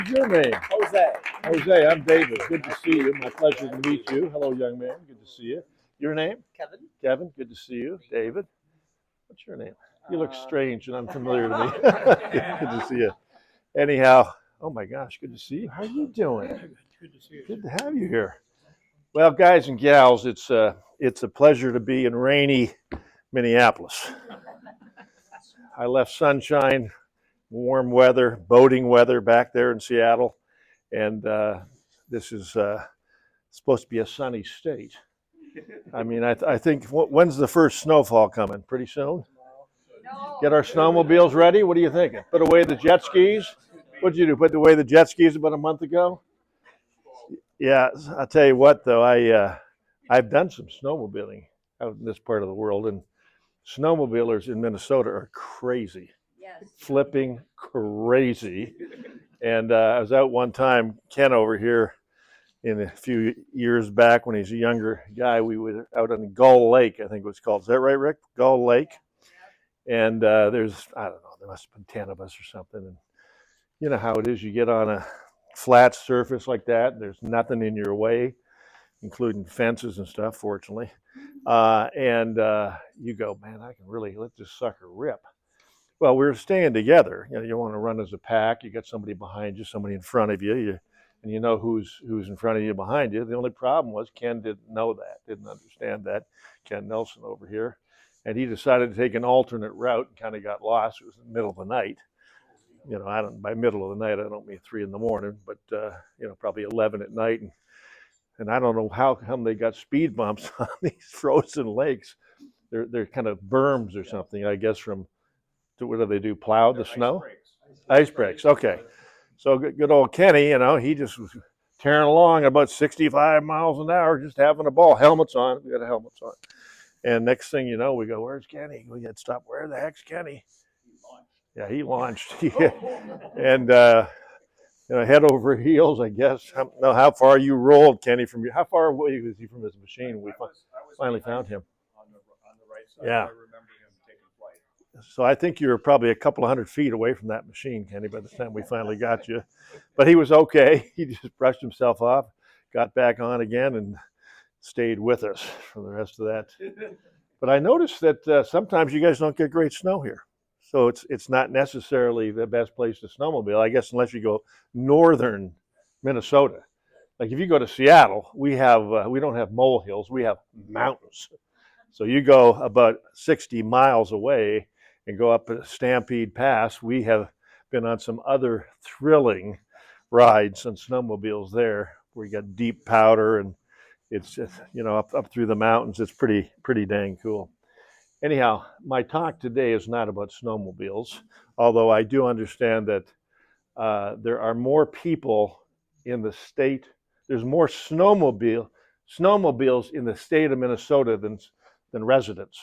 What's your name? Jose. Jose, I'm David. Good to see you. My pleasure to meet you. Hello, young man. Good to see you. Your name? Kevin. Kevin. Good to see you. David. What's your name? You look strange and unfamiliar to me. Good to see you. Anyhow, oh my gosh, good to see you. How are you doing? Good to see you. Good to have you here. Well, guys and gals, it's a pleasure to be in rainy Minneapolis. I left sunshine, warm weather, boating weather back there in Seattle, and this is supposed to be a sunny state. I mean, I think when's the first snowfall coming? Pretty soon. Get our snowmobiles ready. What are you thinking? Put away the jet skis. What'd you do? Put away the jet skis about a month ago? Yeah, I'll tell you what though, I've done some snowmobiling out in this part of the world, and snowmobilers in Minnesota are crazy, flipping crazy. And I was out one time, Ken over here, in a few years back when he's a younger guy. We were out on Gull Lake, I think it was called. Is that right, Rick? Gull Lake. And there's, I don't know, there must have been 10 of us or something. And you know how it is. You get on a flat surface like that, there's nothing in your way, including fences and stuff, fortunately. And you go, man, I can really let this sucker rip. Well, we were staying together. You know, you want to run as a pack. You got somebody behind you, somebody in front of you, and you know who's in front of you, behind you. The only problem was Ken didn't know that, didn't understand that. Ken Nelson over here. And he decided to take an alternate route and kind of got lost. It was in the middle of the night. You know, by middle of the night, I don't mean 3 in the morning, but you know, probably 11 at night. And I don't know how come they got speed bumps on these frozen lakes. They're kind of berms or something, I guess, from, what do they do, plow the snow? Ice breaks, okay. So good old Kenny, you know, he just was tearing along about 65 miles an hour, just having a ball. Helmets on, we got helmets on. And next thing you know, we go, where's Kenny? We had to stop. Where the heck's Kenny? Yeah, he launched. And you know, head over heels, I guess. I don't know how far you rolled, Kenny, from you. How far away was he from his machine? We finally found him. On the right side. Yeah. I remember him taking flight. So I think you were probably a couple of 100 feet away from that machine, Kenny, by the time we finally got you. But he was okay. He just brushed himself off, got back on again, and stayed with us for the rest of that. But I noticed that sometimes you guys don't get great snow here. So it's not necessarily the best place to snowmobile, I guess, unless you go northern Minnesota. Like if you go to Seattle, we don't have molehills, we have mountains. So you go about 60 miles away and go up a Stampede Pass. We have been on some other thrilling rides on snowmobiles there, where you got deep powder, and it's just, you know, up through the mountains. It's pretty dang cool. Anyhow, my talk today is not about snowmobiles, although I do understand that there are more people in the state. There's more snowmobiles in the state of Minnesota than residents,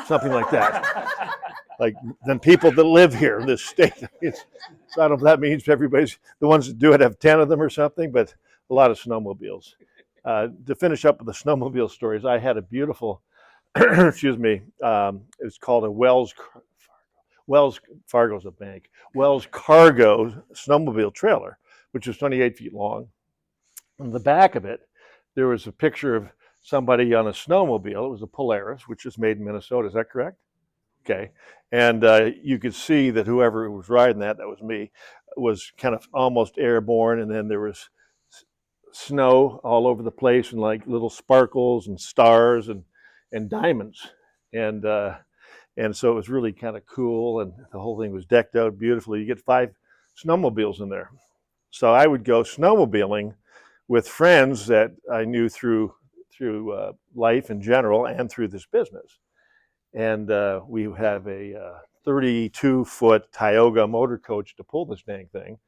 something like that. Like than people that live here in this state. So I don't know if that means everybody's, the ones that do it have 10 of them or something, but a lot of snowmobiles. To finish up with the snowmobile stories, I had a beautiful, excuse me, it's called a Wells Fargo's a bank, Wells Cargo snowmobile trailer, which is 28 feet long. On the back of it, there was a picture of somebody on a snowmobile. It was a Polaris, which is made in Minnesota. Is that correct? Okay. And you could see that whoever was riding that was me, was kind of almost airborne. And then there was snow all over the place, and like little sparkles and stars and diamonds. And so it was really kind of cool. And the whole thing was decked out beautifully. You get 5 snowmobiles in there. So I would go snowmobiling with friends that I knew through life in general and through this business. And we have a 32-foot Tioga motor coach to pull this dang thing,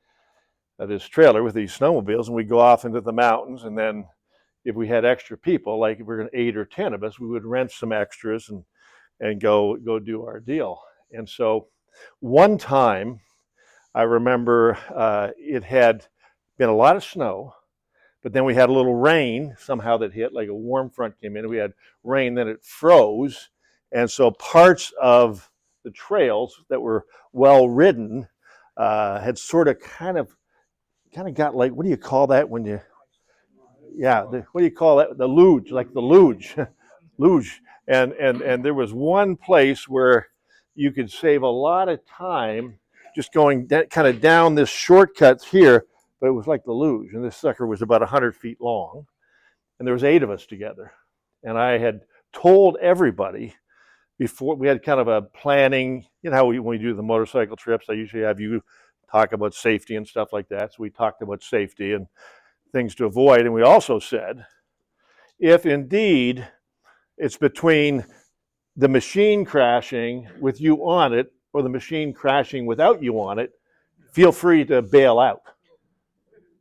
this trailer with these snowmobiles, and we go off into the mountains. And then if we had extra people, like if we're going to 8 or 10 of us, we would rent some extras and go do our deal. And so one time I remember it had been a lot of snow, but then we had a little rain somehow that hit, like a warm front came in. We had rain, then it froze. And so parts of the trails that were well ridden had sort of kind of kind of got like, what do you call that when you, yeah, what do you call that? The luge, like the luge, luge. And there was one place where you could save a lot of time just going kind of down this shortcut here, but it was like the luge. And this sucker was about 100 feet long. And there was 8 of us together. And I had told everybody before, we had kind of a planning, you know how when we do the motorcycle trips, I usually have you talk about safety and stuff like that. So we talked about safety and things to avoid. And we also said, if indeed it's between the machine crashing with you on it or the machine crashing without you on it, feel free to bail out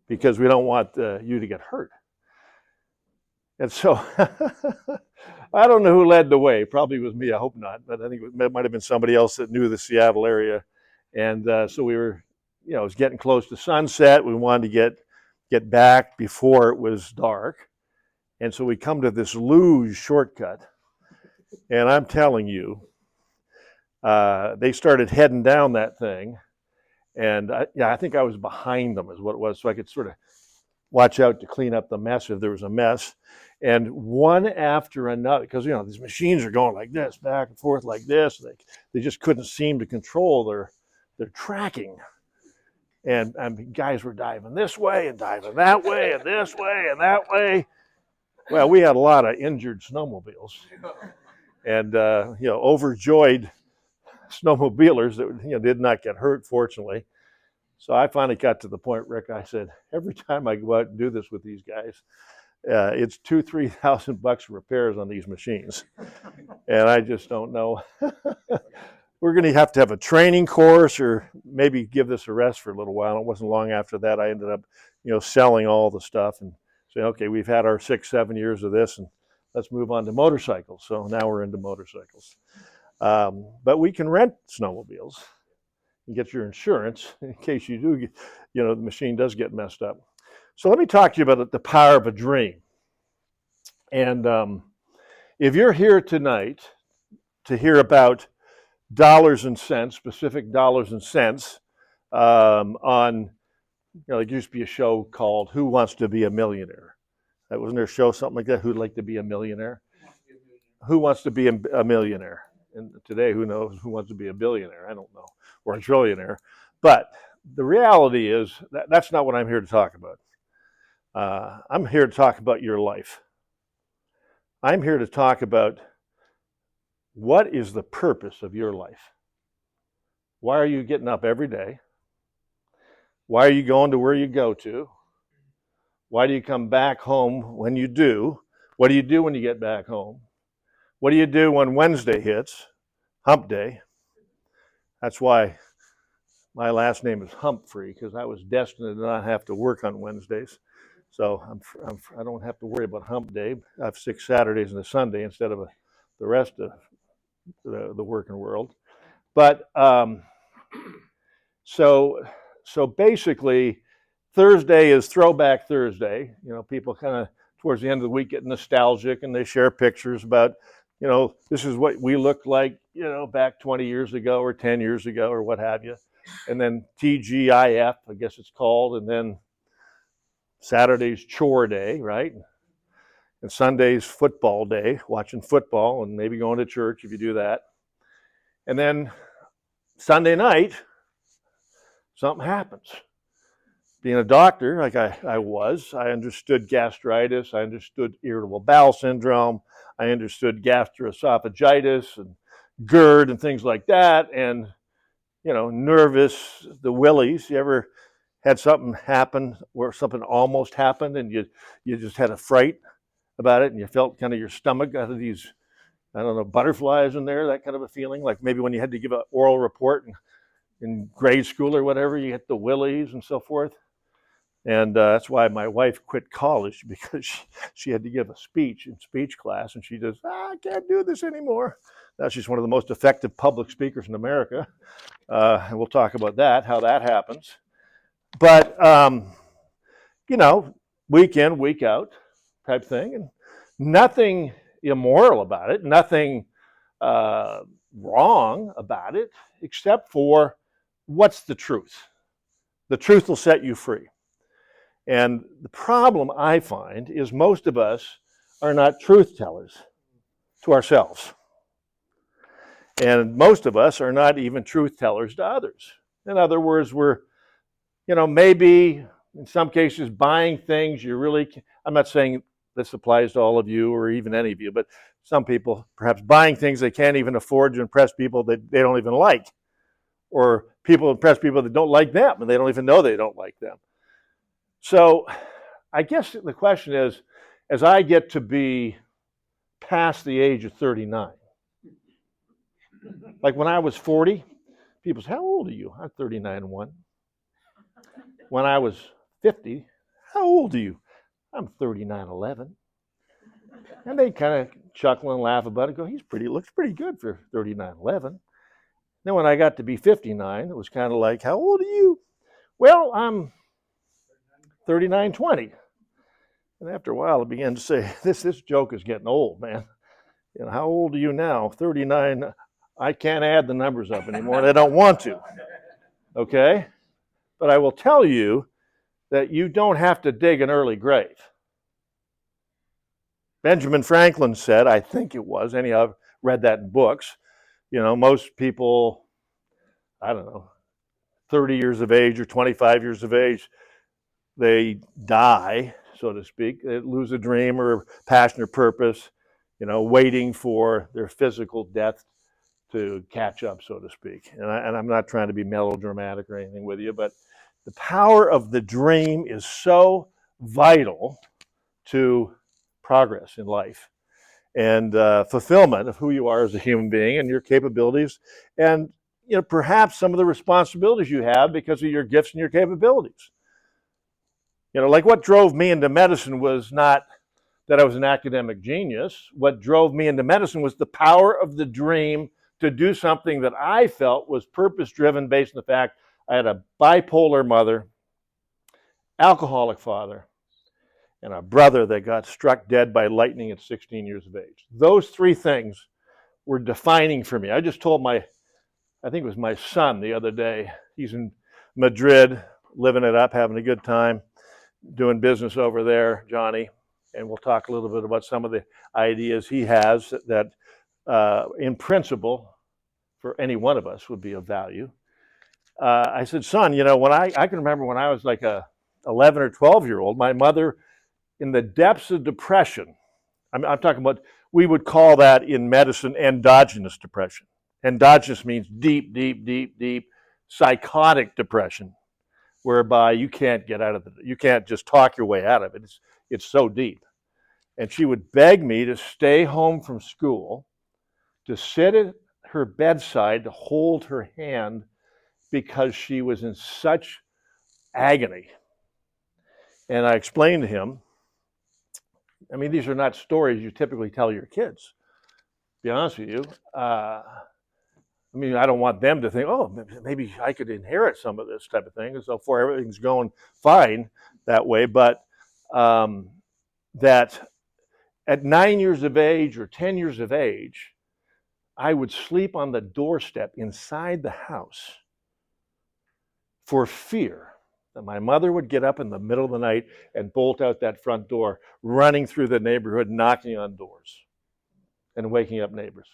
because we don't want you to get hurt. And so I don't know who led the way. Probably was me. I hope not. But I think it might have been somebody else that knew the Seattle area. And so we were, it was getting close to sunset. We wanted to get back before it was dark. And so we come to this luge shortcut. And I'm telling you, they started heading down that thing. And I think I was behind them is what it was. So I could sort of watch out to clean up the mess if there was a mess. And one after another, because these machines are going like this, back and forth like this. They just couldn't seem to control their tracking. And guys were diving this way and diving that way and this way and that way. Well, we had a lot of injured snowmobiles and overjoyed snowmobilers that did not get hurt, fortunately. So I finally got to the point, Rick, I said, every time I go out and do this with these guys, it's $2,000-3,000 repairs on these machines. And I just don't know. We're going to have a training course or maybe give this a rest for a little while. It wasn't long after that I ended up, selling all the stuff and saying, okay, we've had our 6-7 years of this and let's move on to motorcycles. So now we're into motorcycles. But we can rent snowmobiles and get your insurance in case you do, the machine does get messed up. So let me talk to you about the power of a dream. And if you're here tonight to hear about dollars and cents, specific dollars and cents, on, there used to be a show called Who Wants to Be a Millionaire? Wasn't there a show, something like that? Who'd like to be a millionaire? Who wants to be a millionaire? And today, who knows who wants to be a billionaire? I don't know, or a trillionaire. But the reality is that's not what I'm here to talk about. I'm here to talk about your life. I'm here to talk about what is the purpose of your life. Why are you getting up every day? Why are you going to where you go to? Why do you come back home when you do? What do you do when you get back home? What do you do when Wednesday hits? Hump day. That's why my last name is Humphrey, because I was destined to not have to work on Wednesdays. So I don't have to worry about hump day. I have 6 Saturdays and a Sunday instead of the rest of the working world. But so basically, Thursday is Throwback Thursday. People kind of towards the end of the week get nostalgic and they share pictures about, this is what we looked like, back 20 years ago or 10 years ago or what have you. And then TGIF, I guess it's called, and then Saturday's chore day, right? And Sunday's football day, watching football and maybe going to church if you do that. And then Sunday night, something happens. Being a doctor, like I understood gastritis, I understood irritable bowel syndrome, I understood gastroesophagitis and GERD and things like that, and nervous, the willies. You ever had something happen where something almost happened and you just had a fright about it and you felt kind of your stomach got these, I don't know, butterflies in there, that kind of a feeling, like maybe when you had to give an oral report in grade school or whatever, you get the willies and so forth. And that's why my wife quit college, because she had to give a speech in speech class, and she says, I can't do this anymore. Now she's one of the most effective public speakers in America. And we'll talk about that, how that happens. But, week in, week out type thing. And nothing immoral about it, nothing wrong about it, except for what's the truth? The truth will set you free. And the problem I find is most of us are not truth tellers to ourselves. And most of us are not even truth tellers to others. In other words, we're, maybe in some cases buying things you really, I'm not saying this applies to all of you or even any of you, but some people perhaps buying things they can't even afford to impress people that they don't even like, or people impress people that don't like them and they don't even know they don't like them. So I guess the question is, as I get to be past the age of 39, like when I was 40, people say, how old are you? I'm 39 and 1. When I was 50, how old are you? I'm 39 11. And they kind of chuckle and laugh about it, go, looks pretty good for 39 11. Then when I got to be 59, it was kind of like, how old are you? Well, I'm 39 20. And after a while, I began to say, this joke is getting old, man. How old are you now? 39. I can't add the numbers up anymore, and I don't want to. Okay? But I will tell you that you don't have to dig an early grave. Benjamin Franklin said, I think it was, anyhow, I've read that in books, most people, I don't know, 30 years of age or 25 years of age, they die, so to speak. They lose a dream or passion or purpose, waiting for their physical death to catch up, so to speak. And I'm not trying to be melodramatic or anything with you, but the power of the dream is so vital to progress in life and fulfillment of who you are as a human being and your capabilities, and perhaps some of the responsibilities you have because of your gifts and your capabilities. Like what drove me into medicine was not that I was an academic genius. What drove me into medicine was the power of the dream to do something that I felt was purpose-driven based on the fact I had a bipolar mother, alcoholic father, and a brother that got struck dead by lightning at 16 years of age. Those three things were defining for me. I just told I think it was my son the other day, he's in Madrid, living it up, having a good time, doing business over there, Johnny, and we'll talk a little bit about some of the ideas he has that in principle, for any one of us would be of value. I said, son, when I can remember when I was like a 11 or 12-year-old, my mother, in the depths of depression, I'm talking about, we would call that in medicine endogenous depression. Endogenous means deep, deep, deep, deep psychotic depression, whereby you can't get out of it. You can't just talk your way out of it. It's so deep. And she would beg me to stay home from school, to sit at her bedside, to hold her hand, because she was in such agony. And I explained to him, these are not stories you typically tell your kids, to be honest with you. I don't want them to think, oh, maybe I could inherit some of this type of thing. And so far, everything's going fine that way. But that at 9 years of age or 10 years of age, I would sleep on the doorstep inside the house for fear that my mother would get up in the middle of the night and bolt out that front door, running through the neighborhood, knocking on doors and waking up neighbors.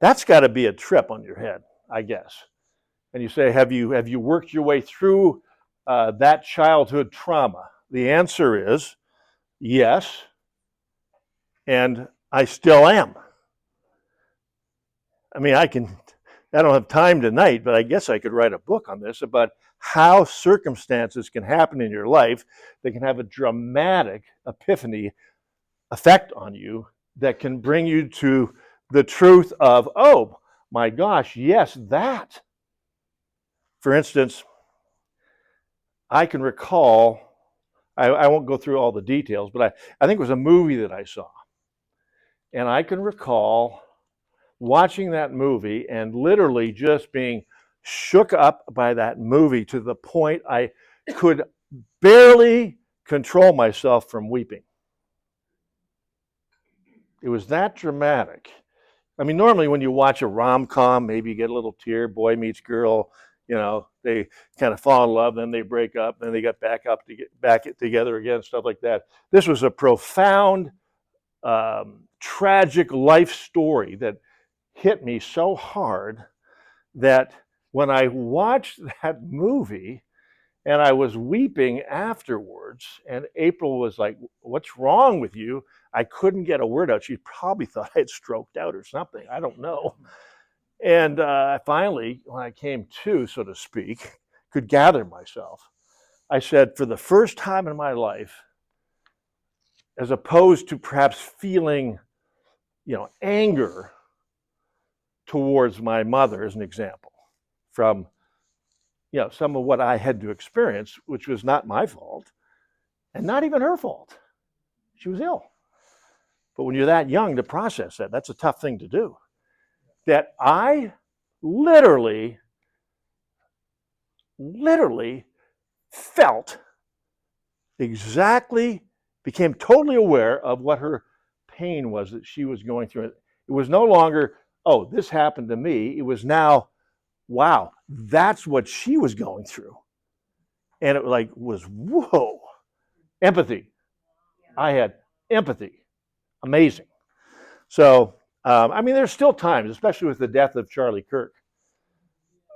That's got to be a trip on your head, I guess. And you say, have you worked your way through that childhood trauma? The answer is yes, and I still am. I don't have time tonight, but I guess I could write a book on this about how circumstances can happen in your life that can have a dramatic epiphany effect on you that can bring you to the truth of, oh my gosh, yes, that. For instance, I can recall, I won't go through all the details, but I think it was a movie that I saw. And I can recall watching that movie and literally just being shook up by that movie to the point I could barely control myself from weeping. It was that dramatic. Normally when you watch a rom-com, maybe you get a little tear, boy meets girl, they kind of fall in love, then they break up, then they get back together again, stuff like that. This was a profound, tragic life story that hit me so hard that when I watched that movie and I was weeping afterwards, and April was like, "What's wrong with you?" I couldn't get a word out. She probably thought I had stroked out or something. I don't know. And finally, when I came to, so to speak, could gather myself, I said, for the first time in my life, as opposed to perhaps feeling, anger towards my mother, as an example, from, some of what I had to experience, which was not my fault and not even her fault. She was ill. But when you're that young to process that, that's a tough thing to do. That I literally felt exactly, became totally aware of what her pain was that she was going through. It was no longer, oh, this happened to me. It was now, wow, that's what she was going through. And it was, whoa, empathy. I had empathy. Amazing. So, there's still times, especially with the death of Charlie Kirk,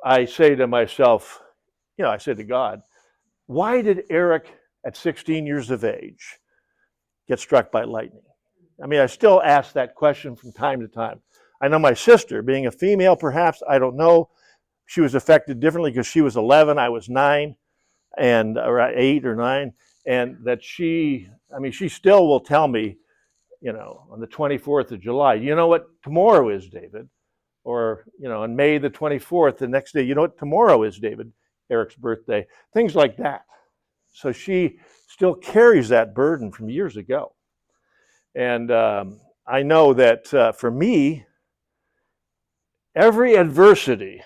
I say to myself, I say to God, why did Eric at 16 years of age get struck by lightning? I still ask that question from time to time. I know my sister, being a female perhaps, I don't know, she was affected differently because she was 11, I was 9, or 8 or 9, and that she still will tell me, on the 24th of July, you know what tomorrow is, David? Or, on May the 24th, the next day, you know what tomorrow is, David? Eric's birthday. Things like that. So she still carries that burden from years ago. And I know that for me, every adversity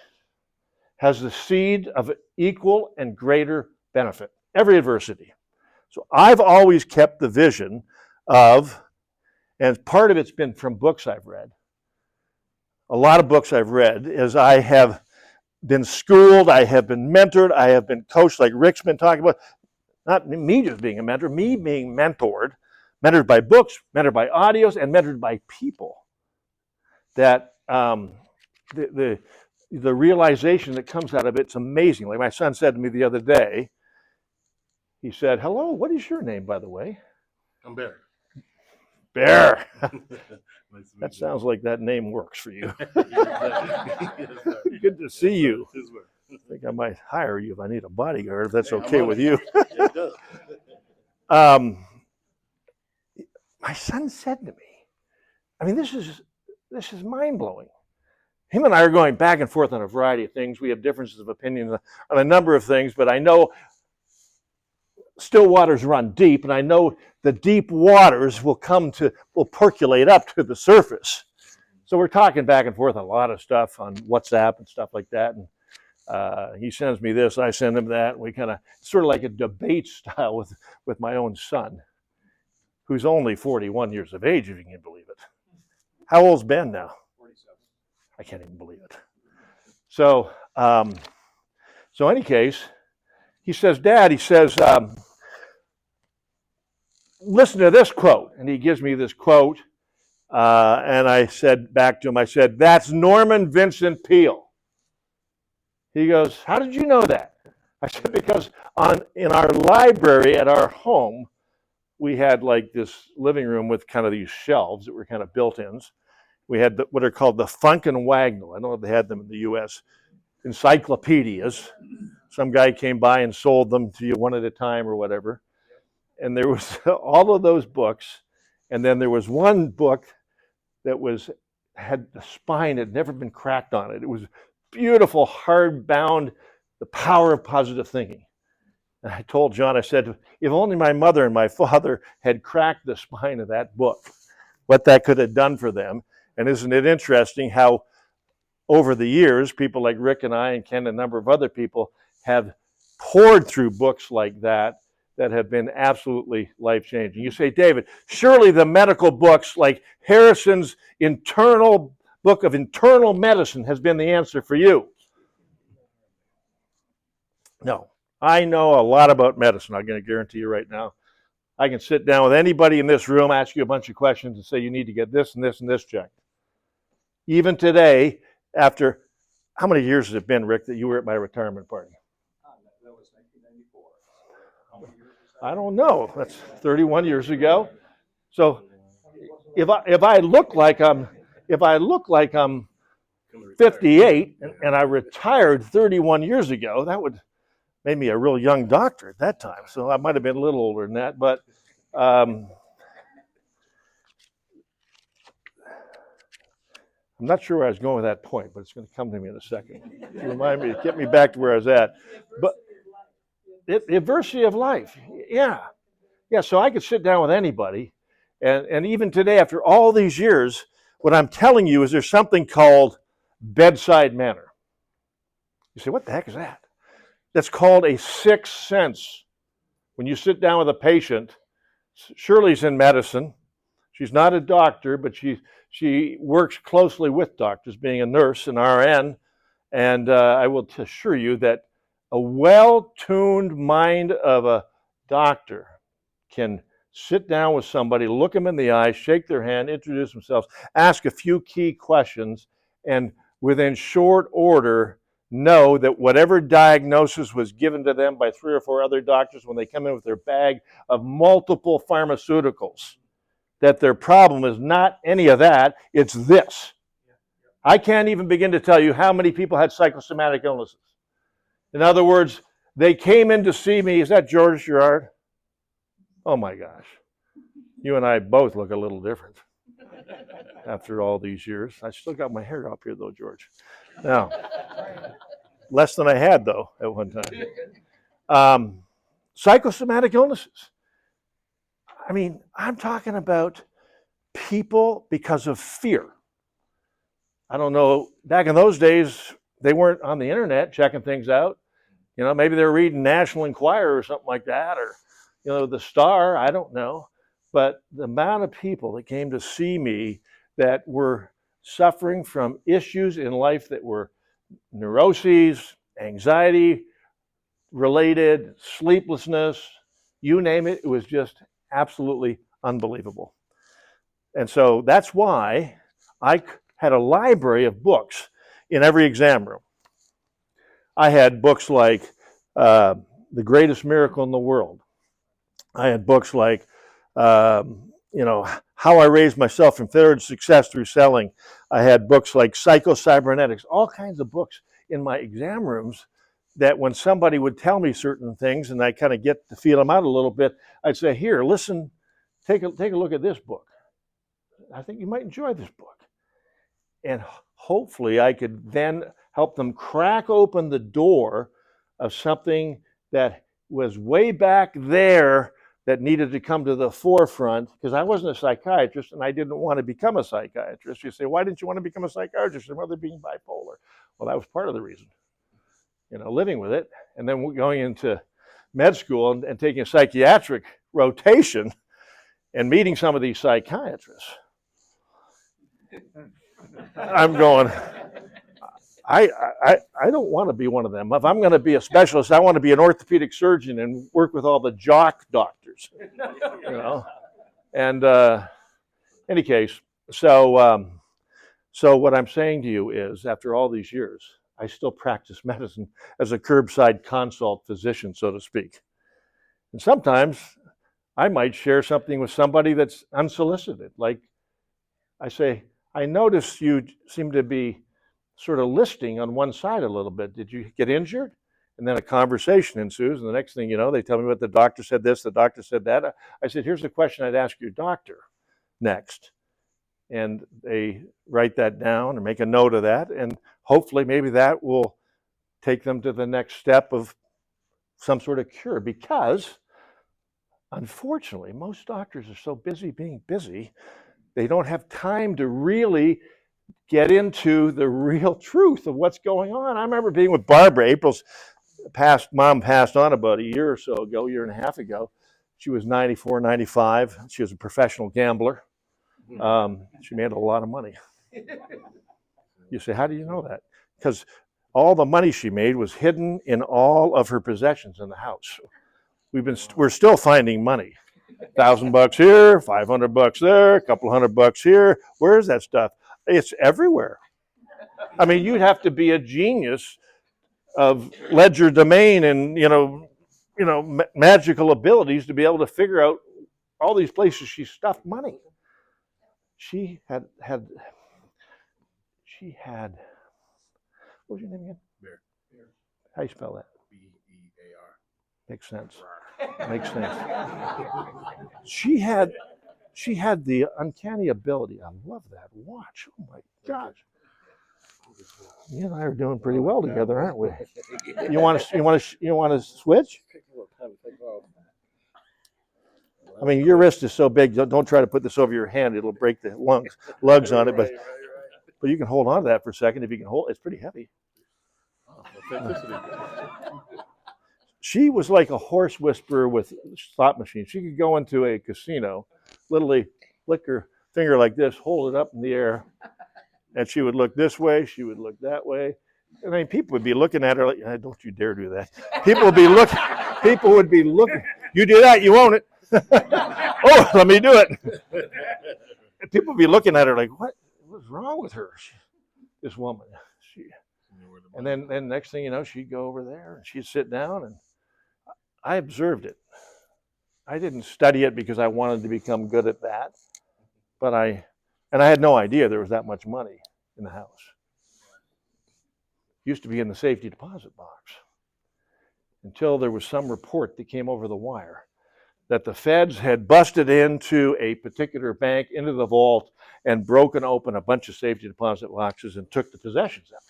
has the seed of equal and greater benefit. Every adversity. So I've always kept the vision of, and part of it's been from books I've read. A lot of books I've read is I have been schooled, I have been mentored, I have been coached, like Rick's been talking about. Not me just being a mentor, me being mentored by books, mentored by audios, and mentored by people. That the realization that comes out of it's amazing. Like my son said to me the other day, he said, "Hello, what is your name, by the way?" I'm Barry. Bear. Nice to That meet sounds like that name works for you. you. Yes, sir. Good to see you. Yes, sir. I think I might hire you if I need a bodyguard, if that's Hey, I'm okay on with it. you. It does. My son said to me, this is mind-blowing. Him and I are going back and forth on a variety of things. We have differences of opinion on a number of things, but I know still waters run deep, and I know the deep waters will percolate up to the surface. So we're talking back and forth on a lot of stuff on WhatsApp and stuff like that. And he sends me this, I send him that. And we kind of sort of like a debate style with my own son, who's only 41 years of age, if you can believe it. How old's Ben now? 47. I can't even believe it. So, any case, he says, Dad, listen to this quote. And he gives me this quote. And I said back to him, I said, that's Norman Vincent Peale. He goes, how did you know that? I said, because in our library at our home, we had like this living room with kind of these shelves that were kind of built-ins. We had what are called the Funk and Wagnall. I don't know if they had them in the U.S. Encyclopedias. Some guy came by and sold them to you one at a time or whatever. And there was all of those books. And then there was one book that had the spine had never been cracked on it. It was beautiful, hardbound, The Power of Positive Thinking. And I told John, I said, if only my mother and my father had cracked the spine of that book, what that could have done for them. And isn't it interesting how over the years, people like Rick and I and Ken and a number of other people have poured through books like that have been absolutely life-changing. You say, David, surely the medical books like Harrison's Internal Book of Internal Medicine has been the answer for you. No, I know a lot about medicine. I'm going to guarantee you right now. I can sit down with anybody in this room, ask you a bunch of questions, and say you need to get this and this and this checked. Even today, after how many years has it been, Rick, that you were at my retirement party? That was 1994. How many years was that? I don't know. That's 31 years ago. So if I look like I'm 58 and I retired 31 years ago, that would make me a real young doctor at that time. So I might have been a little older than that, but I'm not sure where I was going with that point, but it's going to come to me in a second. Remind me, get me back to where I was at. But the adversity of life, yeah. So I could sit down with anybody, and even today, after all these years, what I'm telling you is there's something called bedside manner. You say, what the heck is that? That's called a sixth sense. When you sit down with a patient, Shirley's in medicine. She's not a doctor, but she works closely with doctors, being a nurse, an RN, and I will assure you that a well-tuned mind of a doctor can sit down with somebody, look them in the eye, shake their hand, introduce themselves, ask a few key questions, and within short order know that whatever diagnosis was given to them by 3 or 4 other doctors when they come in with their bag of multiple pharmaceuticals, that their problem is not any of that, it's this. I can't even begin to tell you how many people had psychosomatic illnesses. In other words, they came in to see me. Is that George Gerard? Oh my gosh. You and I both look a little different after all these years. I still got my hair up here though, George. Now, less than I had though at one time. Psychosomatic illnesses. I mean, I'm talking about people because of fear. I don't know, back in those days, they weren't on the internet checking things out. You know, maybe they're reading National Enquirer or something like that, or, you know, the Star, I don't know. But the amount of people that came to see me that were suffering from issues in life that were neuroses, anxiety related, sleeplessness, you name it, it was just absolutely unbelievable. And so that's why I had a library of books in every exam room. I had books like The Greatest Miracle in the World. I had books like, How I Raised Myself from Failure to Success Through Selling. I had books like Psycho-Cybernetics, all kinds of books in my exam rooms that when somebody would tell me certain things and I kind of get to feel them out a little bit, I'd say, here, listen, take a look at this book. I think you might enjoy this book. And hopefully I could then help them crack open the door of something that was way back there that needed to come to the forefront, because I wasn't a psychiatrist and I didn't want to become a psychiatrist. You say, why didn't you want to become a psychiatrist? Your mother being bipolar. Well, that was part of the reason. You know, living with it, and then going into med school and taking a psychiatric rotation and meeting some of these psychiatrists. I'm going, I don't want to be one of them. If I'm going to be a specialist, I want to be an orthopedic surgeon and work with all the jock doctors, you know. And any case, so what I'm saying to you is, after all these years, I still practice medicine as a curbside consult physician, so to speak. And sometimes I might share something with somebody that's unsolicited. Like I say, I noticed you seem to be sort of listing on one side a little bit. Did you get injured? And then a conversation ensues, and the next thing you know, they tell me what the doctor said this, the doctor said that. I said, here's the question I'd ask your doctor next. And they write that down or make a note of that, and hopefully maybe that will take them to the next step of some sort of cure, because unfortunately, most doctors are so busy being busy, they don't have time to really get into the real truth of what's going on. I remember being with Barbara. April's mom passed on about a year or so ago, year and a half ago. She was 94, 95. She was a professional gambler. She made a lot of money. You say, how do you know that? Because all the money she made was hidden in all of her possessions in the house. We're still finding money. $1,000 here, $500 there, a couple $100 here. Where's that stuff? It's everywhere. I mean, you'd have to be a genius of ledger domain and magical abilities to be able to figure out all these places she stuffed money. She had. What was your name again? Bear. How you spell that? B-E-A-R. Makes sense. Makes sense. She had the uncanny ability. I love that watch. Oh my gosh. You and I are doing pretty well together, aren't we? You want to switch? I mean, your wrist is so big. Don't try to put this over your hand. It'll break the lugs on it. But you can hold on to that for a second. If you can hold, it's pretty heavy. She was like a horse whisperer with slot machines. She could go into a casino, literally flick her finger like this, hold it up in the air, and she would look this way, she would look that way. I mean, people would be looking at her like, don't you dare do that. People would be looking. You do that, you own it. Oh, let me do it. And people would be looking at her like, what's wrong with her? This woman. And then next thing you know, she'd go over there and she'd sit down, and I observed it. I didn't study it because I wanted to become good at that, but I had no idea there was that much money in the house. It used to be in the safety deposit box until there was some report that came over the wire that the feds had busted into a particular bank, into the vault, and broken open a bunch of safety deposit boxes and took the possessions out.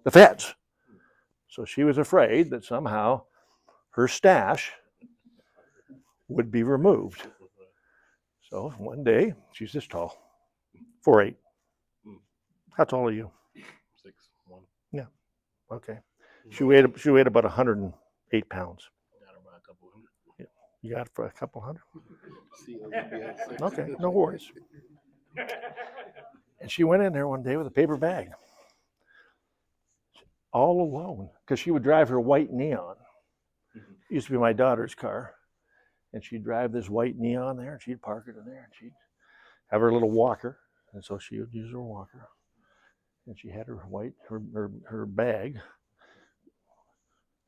The feds. So she was afraid that somehow her stash would be removed. So one day, she's this tall, 4'8". How tall are you? 6'1". Yeah. Okay. She weighed about 108 pounds. Got her by a couple hundred. Yeah. You got it for a couple hundred? Okay, no worries. And she went in there one day with a paper bag, all alone, because she would drive her white Neon. It used to be my daughter's car. And she'd drive this white Neon there, and she'd park it in there, and she'd have her little walker, and so she would use her walker. And she had her bag,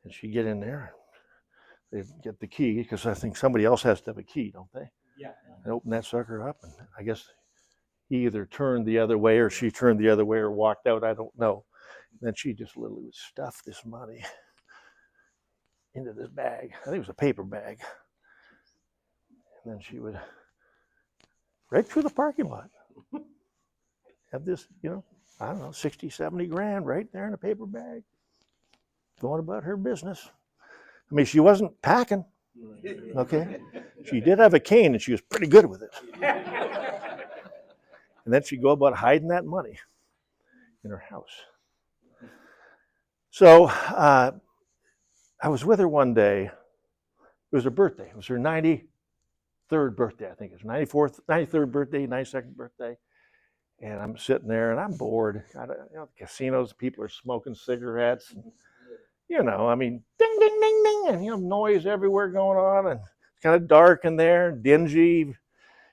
and she'd get in there. They'd get the key, because I think somebody else has to have a key, don't they? Yeah. And open that sucker up, and I guess he either turned the other way or she turned the other way or walked out, I don't know. And then she just literally would stuff this money into this bag. I think it was a paper bag. And then she would, right through the parking lot, have this, I don't know, 60, 70 grand right there in a paper bag, going about her business. I mean, she wasn't packing, okay? She did have a cane, and she was pretty good with it. And then she'd go about hiding that money in her house. So I was with her one day. It was her birthday. It was her 93rd birthday, I think. It was 93rd birthday, 92nd birthday. And I'm sitting there, and I'm bored. The casinos, people are smoking cigarettes. And, I mean, ding, ding, ding, ding. And, noise everywhere going on. And it's kind of dark in there, dingy.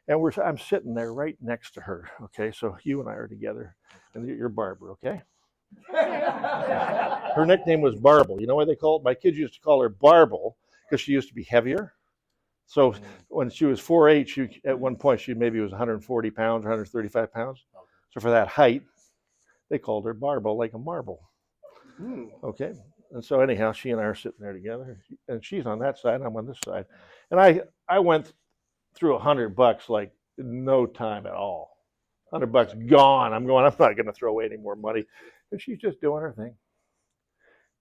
And I'm sitting there right next to her. Okay, so you and I are together. And you're Barbara, okay? Her nickname was Barble. You know why they call it? My kids used to call her Barble because she used to be heavier. So when she was 4'8", at one point she maybe was 140 pounds, 135 pounds. So for that height, they called her Barble, like a marble. Okay. And so anyhow, she and I are sitting there together, and she's on that side, and I'm on this side. And I went through $100 like no time at all. $100 gone. I'm not going to throw away any more money. And she's just doing her thing.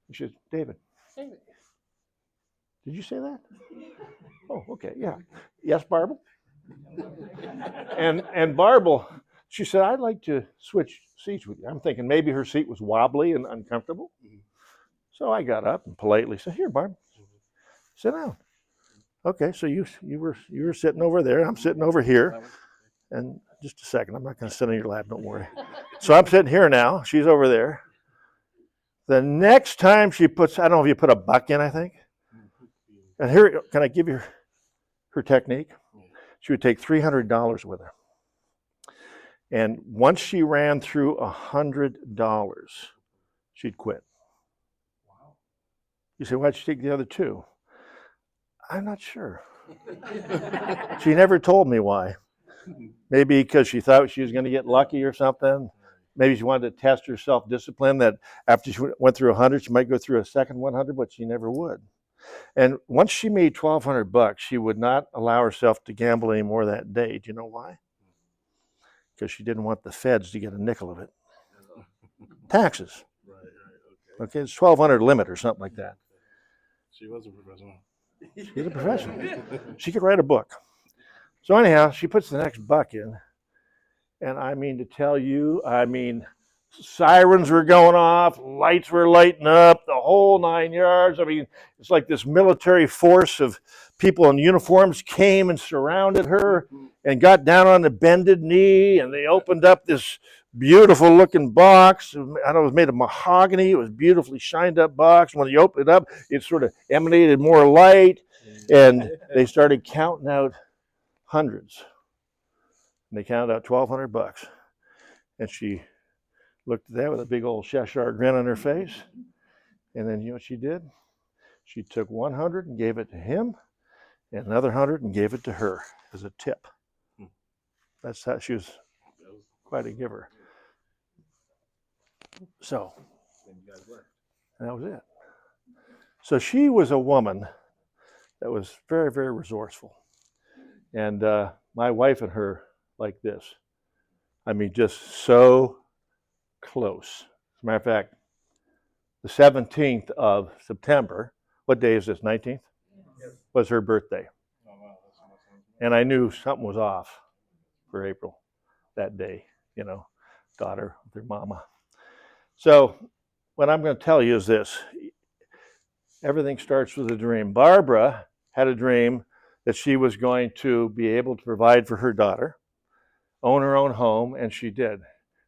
And she says, David, did you say that? Oh, okay, yeah. Yes, Barble? And Barble, she said, I'd like to switch seats with you. I'm thinking maybe her seat was wobbly and uncomfortable. So I got up and politely said, here, Barb, sit down. Okay, so you were sitting over there. I'm sitting over here. And just a second, I'm not going to sit on your lap, don't worry. So I'm sitting here now. She's over there. The next time she puts, I don't know if you put a buck in, I think. And here, can I give you her technique? She would take $300 with her. And once she ran through $100, she'd quit. Wow. You say, why'd she take the other two? I'm not sure. She never told me why. Maybe because she thought she was going to get lucky or something. Maybe she wanted to test her self-discipline that after she went through 100, she might go through a second 100, but she never would. And once she made $1,200, she would not allow herself to gamble anymore that day. Do you know why? Because she didn't want the feds to get a nickel of it. Taxes. Right, Okay, it's 1,200 limit or something like that. She was a professional. She's a professional. She could write a book. So anyhow, she puts the next buck in. And I mean to tell you, sirens were going off, lights were lighting up, the whole 9 yards. I mean, it's like this military force of people in uniforms came and surrounded her and got down on the bended knee, and they opened up this beautiful looking box. I don't know, it was made of mahogany. It was beautifully shined up box. When you opened it up, it sort of emanated more light, and they started counting out hundreds. And they counted out $1,200. And she looked at that with a big old Cheshire grin on her face. And then you know what she did? She took 100 and gave it to him, and another 100 and gave it to her as a tip. That's how she was quite a giver. So, and that was it. So she was a woman that was very, very resourceful. And my wife and her like this. I mean, just so close. As a matter of fact, the 17th of September, what day is this, 19th? Yes. Was her birthday. Oh, wow. And I knew something was off for April that day, you know, daughter with her mama. So what I'm going to tell you is this. Everything starts with a dream. Barbara had a dream that she was going to be able to provide for her daughter, own her own home, and she did.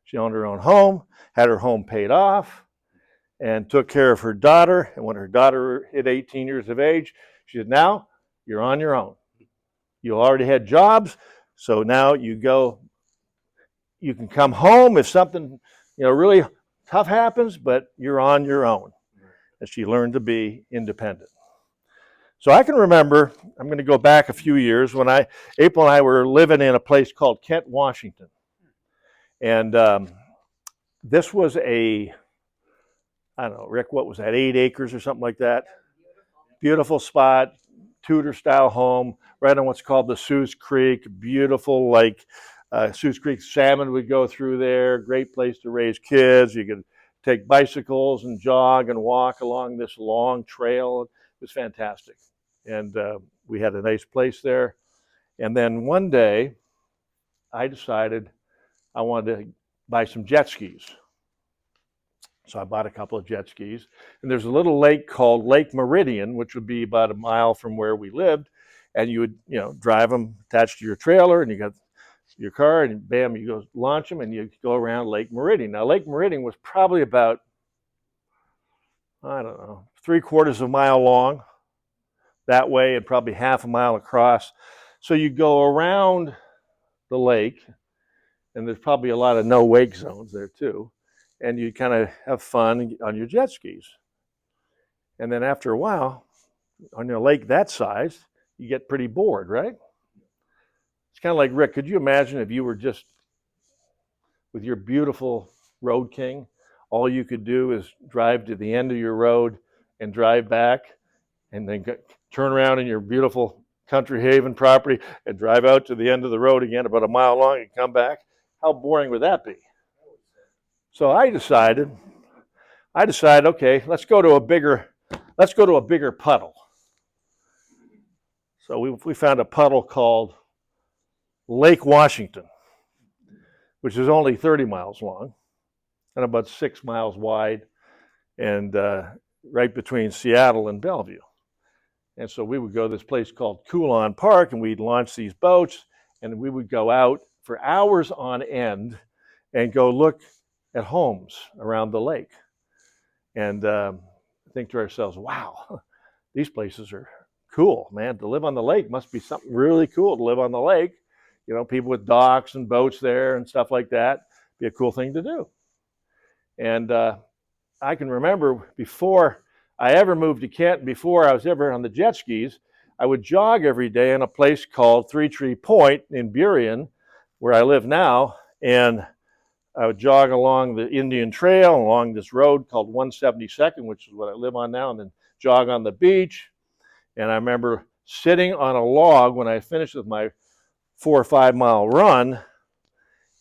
She owned her own home, had her home paid off, and took care of her daughter. And when her daughter hit 18 years of age, she said, now you're on your own. You already had jobs, so now you go, you can come home if something, you know, really tough happens, but you're on your own. And she learned to be independent. So I can remember, I'm going to go back a few years, when April and I were living in a place called Kent, Washington. And this was I don't know, Rick, what was that, 8 acres or something like that? Beautiful spot, Tudor-style home, right on what's called the Sioux Creek. Beautiful, like Sioux Creek salmon would go through there. Great place to raise kids. You could take bicycles and jog and walk along this long trail. It was fantastic. And we had a nice place there. And then one day, I decided I wanted to buy some jet skis. So I bought a couple of jet skis. And there's a little lake called Lake Meridian, which would be about a mile from where we lived. And you would, you know, drive them attached to your trailer, and you got your car, and bam, you go launch them, and you go around Lake Meridian. Now, Lake Meridian was probably about, I don't know, 3/4 of a mile long that way, and probably half a mile across. So you go around the lake, and there's probably a lot of no wake zones there too. And you kind of have fun on your jet skis. And then after a while, on a lake that size, you get pretty bored, right? It's kind of like, Rick, could you imagine if you were just with your beautiful Road King, all you could do is drive to the end of your road and drive back, and then turn around in your beautiful Country Haven property and drive out to the end of the road again, about a mile long, and come back? How boring would that be? So I decided, okay, let's go to a bigger puddle. So we found a puddle called Lake Washington, which is only 30 miles long and about 6 miles wide, and right between Seattle and Bellevue. And so we would go to this place called Coulon Park, and we'd launch these boats, and we would go out for hours on end and go look at homes around the lake. and think to ourselves, wow, these places are cool, man. To live on the lake must be something really cool to live on the lake. You know, people with docks and boats there and stuff like that. Be a cool thing to do. And I can remember before I ever moved to Kent, before I was ever on the jet skis, I would jog every day in a place called Three Tree Point in Burien, where I live now. And I would jog along the Indian Trail, along this road called 172nd, which is what I live on now, and then jog on the beach. And I remember sitting on a log when I finished with my 4 or 5 mile run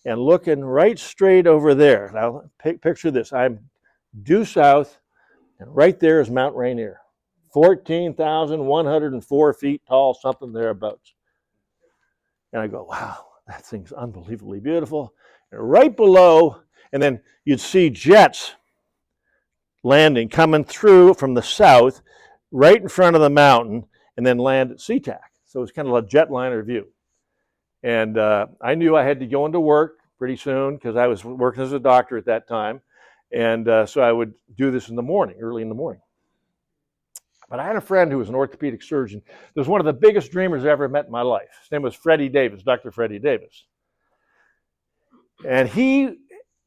and looking right straight over there. Now, picture this. I'm due south, and right there is Mount Rainier, 14,104 feet tall, something thereabouts. And I go, wow, that thing's unbelievably beautiful. And right below, and then you'd see jets landing, coming through from the south, right in front of the mountain, and then land at SeaTac. So it was kind of a jetliner view. And I knew I had to go into work pretty soon because I was working as a doctor at that time. And so I would do this in the morning, early in the morning. But I had a friend who was an orthopedic surgeon. He was one of the biggest dreamers I ever met in my life. His name was Freddie Davis, Dr. Freddie Davis. And he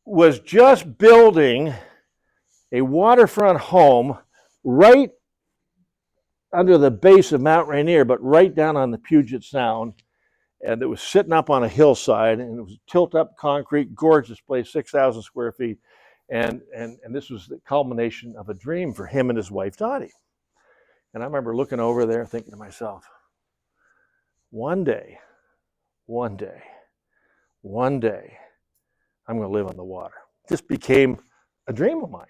was just building a waterfront home right under the base of Mount Rainier, but right down on the Puget Sound. And it was sitting up on a hillside, and it was tilt-up concrete, gorgeous place, 6,000 square feet. And this was the culmination of a dream for him and his wife, Dottie. And I remember looking over there thinking to myself, one day, I'm going to live on the water. This became a dream of mine.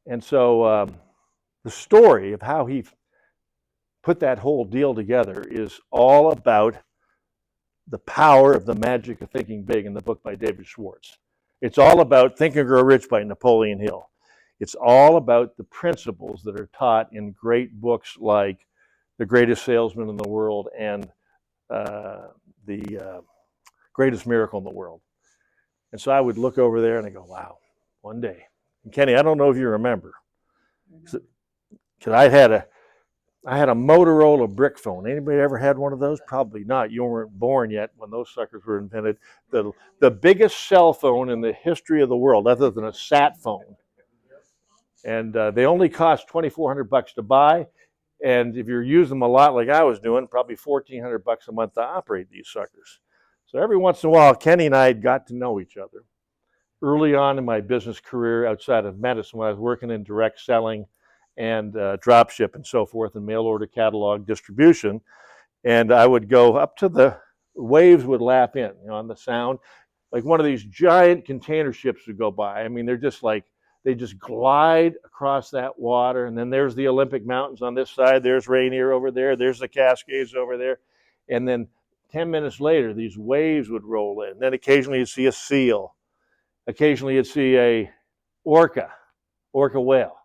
And so the story of how he put that whole deal together is all about the power of the magic of thinking big in the book by David Schwartz. It's all about Think and Grow Rich by Napoleon Hill. It's all about the principles that are taught in great books like The Greatest Salesman in the World and The Greatest Miracle in the World. And so I would look over there and I go, wow, one day. And Kenny, I don't know if you remember, because I had a Motorola brick phone. Anybody ever had one of those? Probably not. You weren't born yet when those suckers were invented. The biggest cell phone in the history of the world, other than a sat phone. And they only cost $2,400 to buy. And if you're using them a lot like I was doing, probably $1,400 a month to operate these suckers. So every once in a while, Kenny and I got to know each other. Early on in my business career outside of medicine, when I was working in direct selling and drop ship and so forth, and mail order catalog distribution, and I would go up to the waves would lap in, on the sound, like one of these giant container ships would go by. I mean, they're just like, they just glide across that water, and then there's the Olympic Mountains on this side, there's Rainier over there, there's the Cascades over there, and then 10 minutes later, these waves would roll in. Then occasionally you'd see a seal. Occasionally you'd see a orca whale,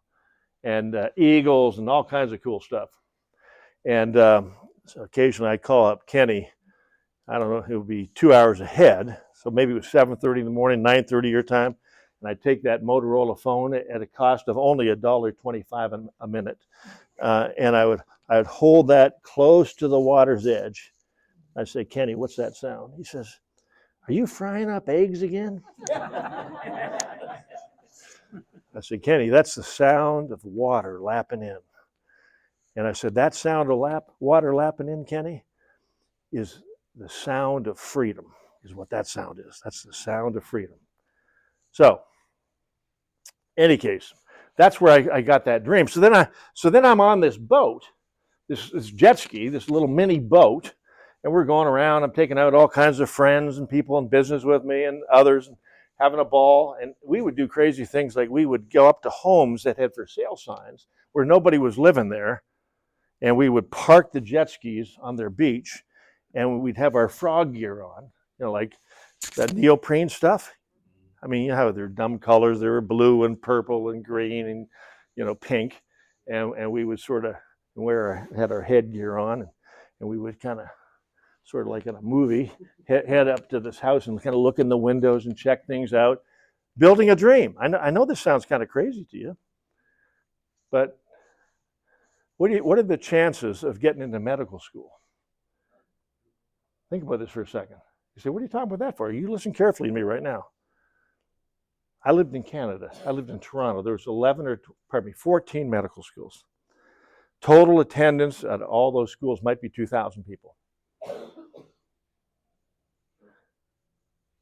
and eagles and all kinds of cool stuff. And so occasionally I'd call up Kenny. I don't know, it would be 2 hours ahead. So maybe it was 7:30 in the morning, 9:30 your time. And I'd take that Motorola phone at a cost of only $1.25 a minute. And I would hold that close to the water's edge. I'd say, Kenny, what's that sound? He says, are you frying up eggs again? I said, Kenny, that's the sound of water lapping in. And I said, that sound of water lapping in, Kenny, is the sound of freedom, is what that sound is. That's the sound of freedom. So, any case, that's where I got that dream. So then I'm on this boat, this jet ski, this little mini boat, and we're going around. I'm taking out all kinds of friends and people in business with me and others, and having a ball. And we would do crazy things like we would go up to homes that had for sale signs where nobody was living there, and we would park the jet skis on their beach, and we'd have our frog gear on, like that neoprene stuff. I mean, you know how they're dumb colors. They were blue and purple and green and, pink. And we would sort of had our headgear on, and we would kind of, sort of like in a movie, head up to this house and kind of look in the windows and check things out, building a dream. I know this sounds kind of crazy to you, But what are the chances of getting into medical school? Think about this for a second. You say, what are you talking about that for? You listen carefully to me right now. I lived in Canada. I lived in Toronto. There was 14 medical schools. Total attendance at all those schools might be 2,000 people.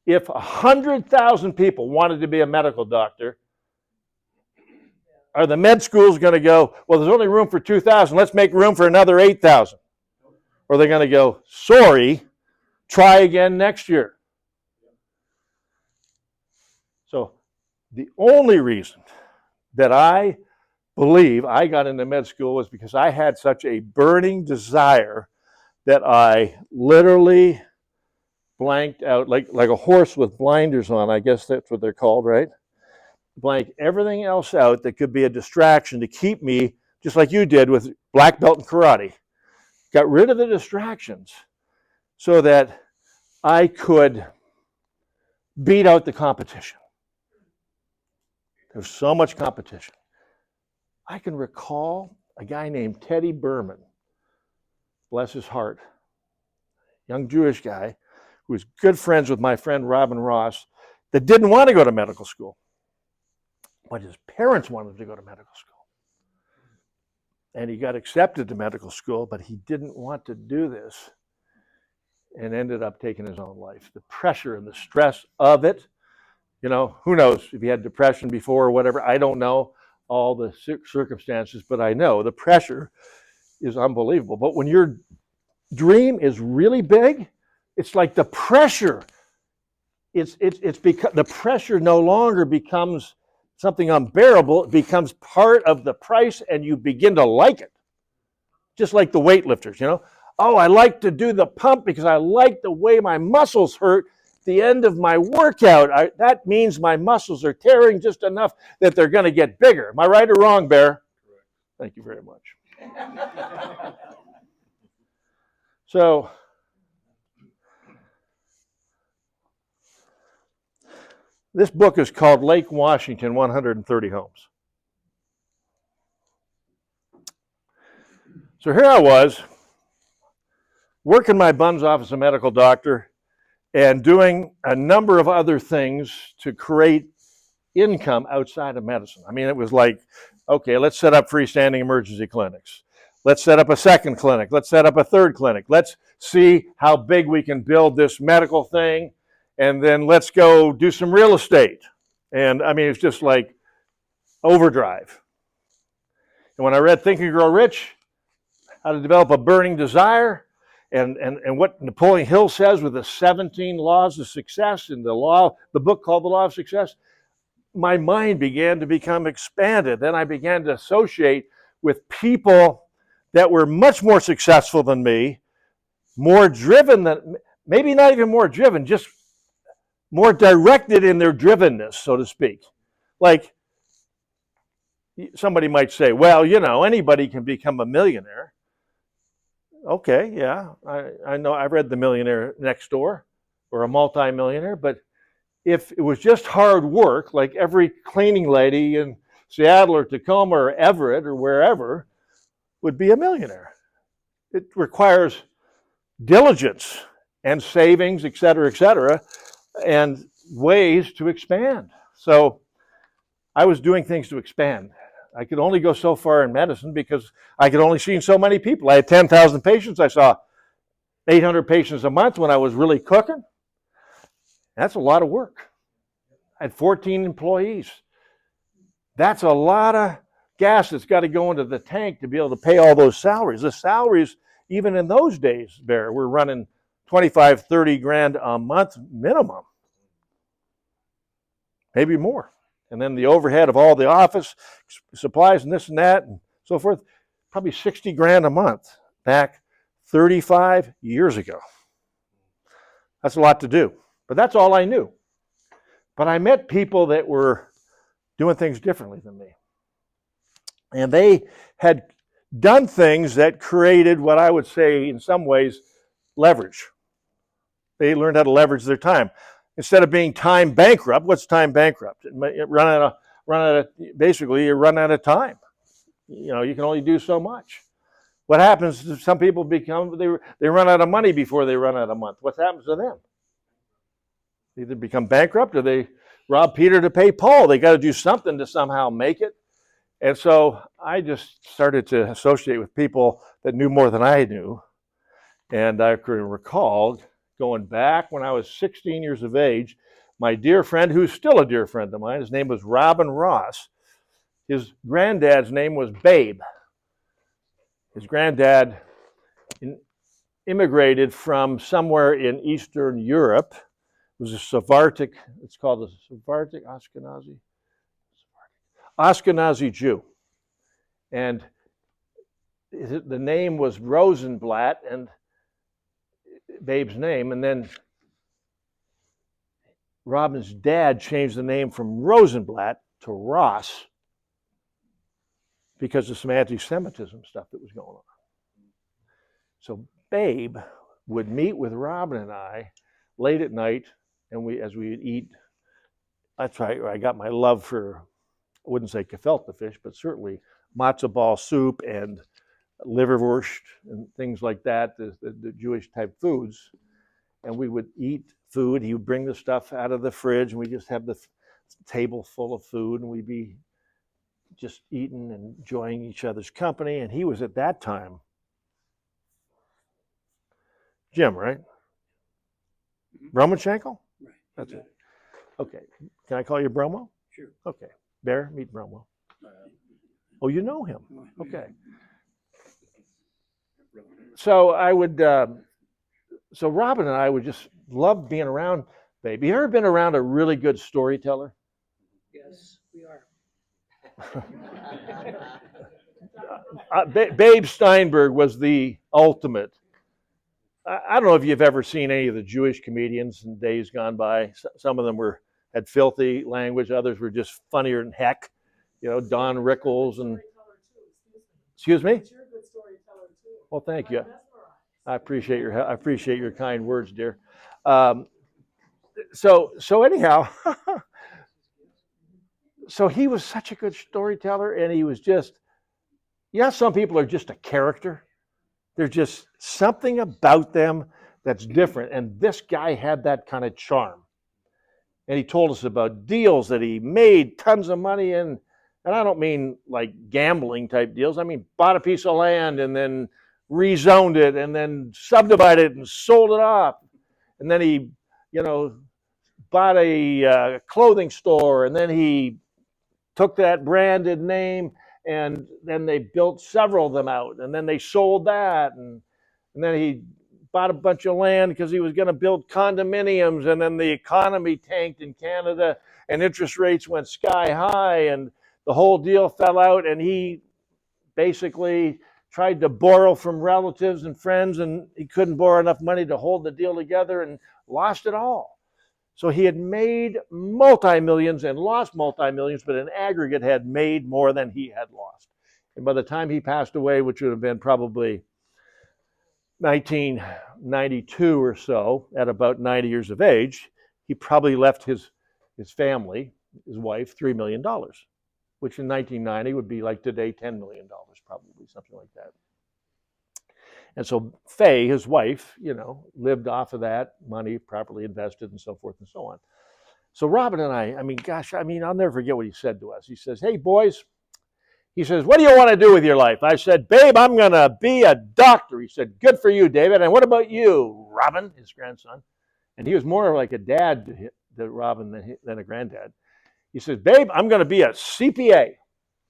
If 100,000 people wanted to be a medical doctor, are the med schools going to go, well, there's only room for 2,000, let's make room for another 8,000? Or are they going to go, sorry, try again next year? So the only reason that I believe I got into med school was because I had such a burning desire that I literally blanked out, like a horse with blinders on, I guess that's what they're called, right? Blank everything else out that could be a distraction to keep me, just like you did with black belt and karate. Got rid of the distractions so that I could beat out the competition. There's so much competition. I can recall a guy named Teddy Berman, bless his heart, young Jewish guy who was good friends with my friend Robin Ross, that didn't want to go to medical school, but his parents wanted him to go to medical school. And he got accepted to medical school, but he didn't want to do this and ended up taking his own life. The pressure and the stress of it, you know, who knows if he had depression before or whatever, I don't know all the circumstances, but I know the pressure is unbelievable. But when your dream is really big, it's like the pressure, it's because the pressure no longer becomes something unbearable. It becomes part of the price and you begin to like it. Just like the weightlifters, you know. Oh, I like to do the pump because I like the way my muscles hurt at the end of my workout. That means my muscles are tearing just enough that they're going to get bigger. Am I right or wrong, Bear? Thank you very much. So, this book is called Lake Washington, 130 Homes. So here I was, working my buns off as a medical doctor and doing a number of other things to create income outside of medicine. I mean, it was like, okay, let's set up freestanding emergency clinics. Let's set up a second clinic. Let's set up a third clinic. Let's see how big we can build this medical thing. And then let's go do some real estate. And I mean, it's just like overdrive. And when I read Think and Grow Rich, How to Develop a Burning Desire, and what Napoleon Hill says with the 17 laws of success in the book called The Law of Success, my mind began to become expanded. Then I began to associate with people that were much more successful than me, more driven than, maybe not even more driven, just more directed in their drivenness, so to speak. Like, somebody might say, well, you know, anybody can become a millionaire. Okay, yeah, I know, I've read The Millionaire Next Door, or a multi-millionaire, but if it was just hard work, like every cleaning lady in Seattle or Tacoma or Everett or wherever would be a millionaire. It requires diligence and savings, et cetera, and ways to expand. So I was doing things to expand. I could only go so far in medicine because I could only see so many people. I had 10,000 patients. I saw 800 patients a month when I was really cooking. That's a lot of work. I had 14 employees. That's a lot of gas that's got to go into the tank to be able to pay all those salaries. The salaries, even in those days, Bear, we're running 25, 30 grand a month minimum. Maybe more. And then the overhead of all the office supplies and this and that and so forth, probably 60 grand a month back 35 years ago. That's a lot to do. But that's all I knew. But I met people that were doing things differently than me. And they had done things that created what I would say in some ways leverage. They learned how to leverage their time. Instead of being time bankrupt, what's time bankrupt? Basically, you run out of time. You can only do so much. What happens is some people they run out of money before they run out of month. What happens to them? They either become bankrupt or they rob Peter to pay Paul. They got to do something to somehow make it. And so I just started to associate with people that knew more than I knew. And I can recall going back when I was 16 years of age, my dear friend, who's still a dear friend of mine, his name was Robin Ross. His granddad's name was Babe. His granddad immigrated from somewhere in Eastern Europe. It was a Sephardic, it's called a Sephardic Ashkenazi Jew. And the name was Rosenblatt, and Babe's name, and then Robin's dad changed the name from Rosenblatt to Ross because of some anti-Semitism stuff that was going on. So Babe would meet with Robin and I late at night, and as we would eat, that's right, I got my love for, I wouldn't say gefilte fish, but certainly matzo ball soup and liverwurst and things like that, the Jewish type foods. And we would eat food. He would bring the stuff out of the fridge, and we just have the table full of food, and we'd be just eating and enjoying each other's company. And he was at that time Jim, right? Bromachenko? Right. That's it. Okay. Can I call you Bromo? Sure. Okay. Bear, meet Bromo. Oh, you know him. Okay. So I would, so Robin and I would just love being around Babe. You ever been around a really good storyteller? Yes, we are. Babe Steinberg was the ultimate. I don't know if you've ever seen any of the Jewish comedians in days gone by. Some of them had filthy language. Others were just funnier than heck. You know, Don Rickles and. Excuse me? You're a good storyteller too. Well, thank you. I'm mesmerized. I appreciate your kind words, dear. So anyhow, so he was such a good storyteller, and he was just. Yeah, some people are just a character. There's just something about them that's different, and this guy had that kind of charm. And he told us about deals that he made tons of money in, and I don't mean like gambling type deals. I mean bought a piece of land and then rezoned it and then subdivided it and sold it off. And then he, bought a clothing store, and then he took that branded name, and then they built several of them out, and then they sold that, and then he bought a bunch of land because he was going to build condominiums, and then the economy tanked in Canada, and interest rates went sky high, and the whole deal fell out, and he basically tried to borrow from relatives and friends, and he couldn't borrow enough money to hold the deal together and lost it all. So he had made multi-millions and lost multi-millions, but in aggregate had made more than he had lost. And by the time he passed away, which would have been probably 1992 or so, at about 90 years of age, he probably left his family, his wife, $3 million, which in 1990 would be like today $10 million, probably, something like that. And so Faye, his wife, lived off of that money, properly invested, and so forth and so on. So Robin and I'll never forget what he said to us. He says, "Hey, boys," he says, "what do you want to do with your life?" I said, "Babe, I'm going to be a doctor." He said, "Good for you, David. And what about you, Robin," his grandson? And he was more like a dad to Robin than a granddad. He says, "Babe, I'm going to be a CPA."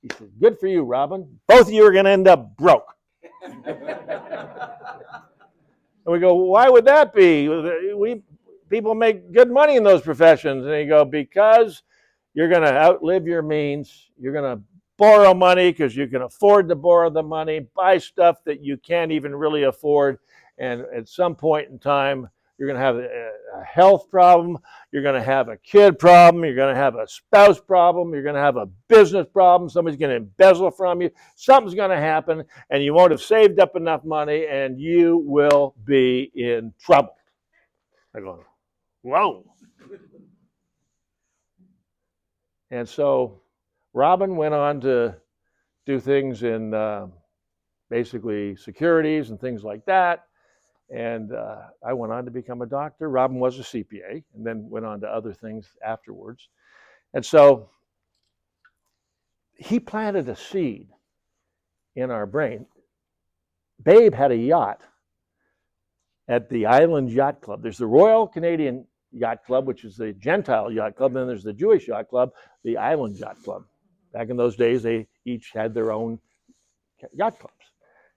He said, "Good for you, Robin. Both of you are going to end up broke." And we go, "Why would that be? People make good money in those professions." And you go, "Because you're going to outlive your means. You're going to borrow money because you can afford to borrow the money, buy stuff that you can't even really afford. And at some point in time, you're going to have a health problem. You're going to have a kid problem. You're going to have a spouse problem. You're going to have a business problem. Somebody's going to embezzle from you. Something's going to happen, and you won't have saved up enough money, and you will be in trouble." I go, "Whoa." And so Robin went on to do things in basically securities and things like that. And I went on to become a doctor. Robin was a CPA and then went on to other things afterwards. And so he planted a seed in our brain. Babe had a yacht at the Island Yacht Club. There's the Royal Canadian Yacht Club, which is the Gentile Yacht Club. And then there's the Jewish Yacht Club, the Island Yacht Club. Back in those days, they each had their own yacht clubs.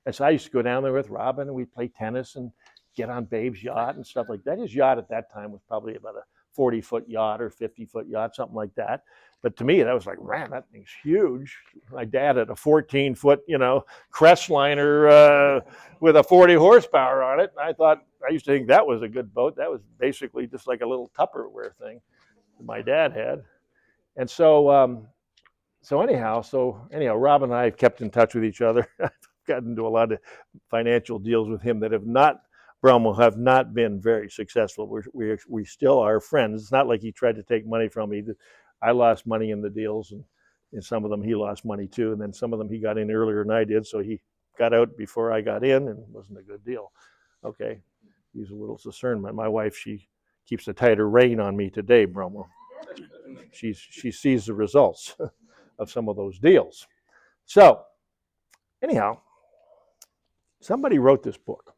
And so I used to go down there with Robin, and we'd play tennis and get on Babe's yacht and stuff like that. His yacht at that time was probably about a 40-foot yacht or 50-foot yacht, something like that. But to me, that was like, man, that thing's huge. My dad had a 14-foot, Crestliner with a 40 horsepower on it. And I used to think that was a good boat. That was basically just like a little Tupperware thing that my dad had. And so anyhow, Rob and I have kept in touch with each other. I've gotten into a lot of financial deals with him that have not been very successful. We still are friends. It's not like he tried to take money from me. I lost money in the deals, and in some of them he lost money too. And then some of them he got in earlier than I did, so he got out before I got in, and it wasn't a good deal. Okay, use a little discernment. My wife, she keeps a tighter rein on me today, Bromo. She sees the results of some of those deals. So, anyhow, somebody wrote this book.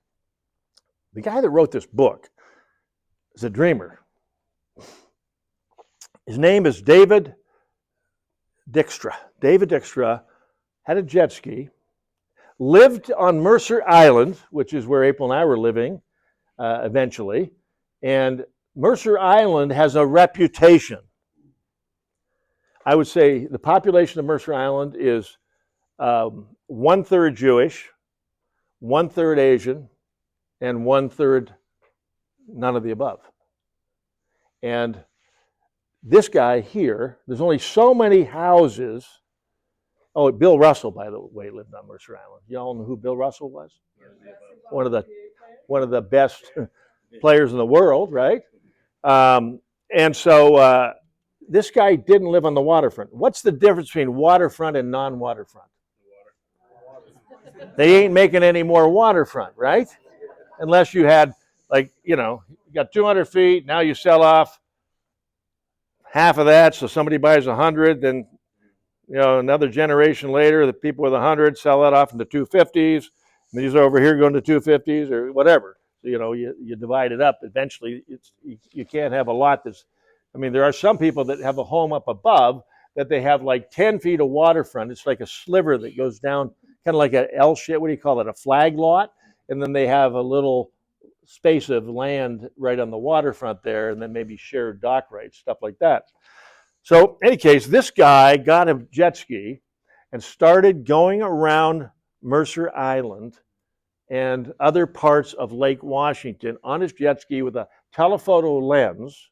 The guy that wrote this book is a dreamer. His name is David Dykstra. David Dykstra had a jet ski, lived on Mercer Island, which is where April and I were living eventually, and Mercer Island has a reputation. I would say the population of Mercer Island is 1/3 Jewish, 1/3 Asian, and 1/3 none of the above. And this guy here, there's only so many houses. Oh, Bill Russell, by the way, lived on Mercer Island. You all know who Bill Russell was? One of the best players in the world, right? And so this guy didn't live on the waterfront. What's the difference between waterfront and non-waterfront? They ain't making any more waterfront, right? Unless you had, you got 200 feet, now you sell off half of that, so somebody buys 100, then another generation later, the people with 100 sell that off into 250s, and these are over here going to 250s or whatever. So you divide it up. Eventually, you can't have a lot that's. There are some people that have a home up above that they have like 10 feet of waterfront. It's like a sliver that goes down, kind of like an L shape. What do you call it? A flag lot, and then they have a little space of land right on the waterfront there, and then maybe shared dock rights, stuff like that. So, in any case, this guy got a jet ski and started going around Mercer Island and other parts of Lake Washington on his jet ski with a telephoto lens.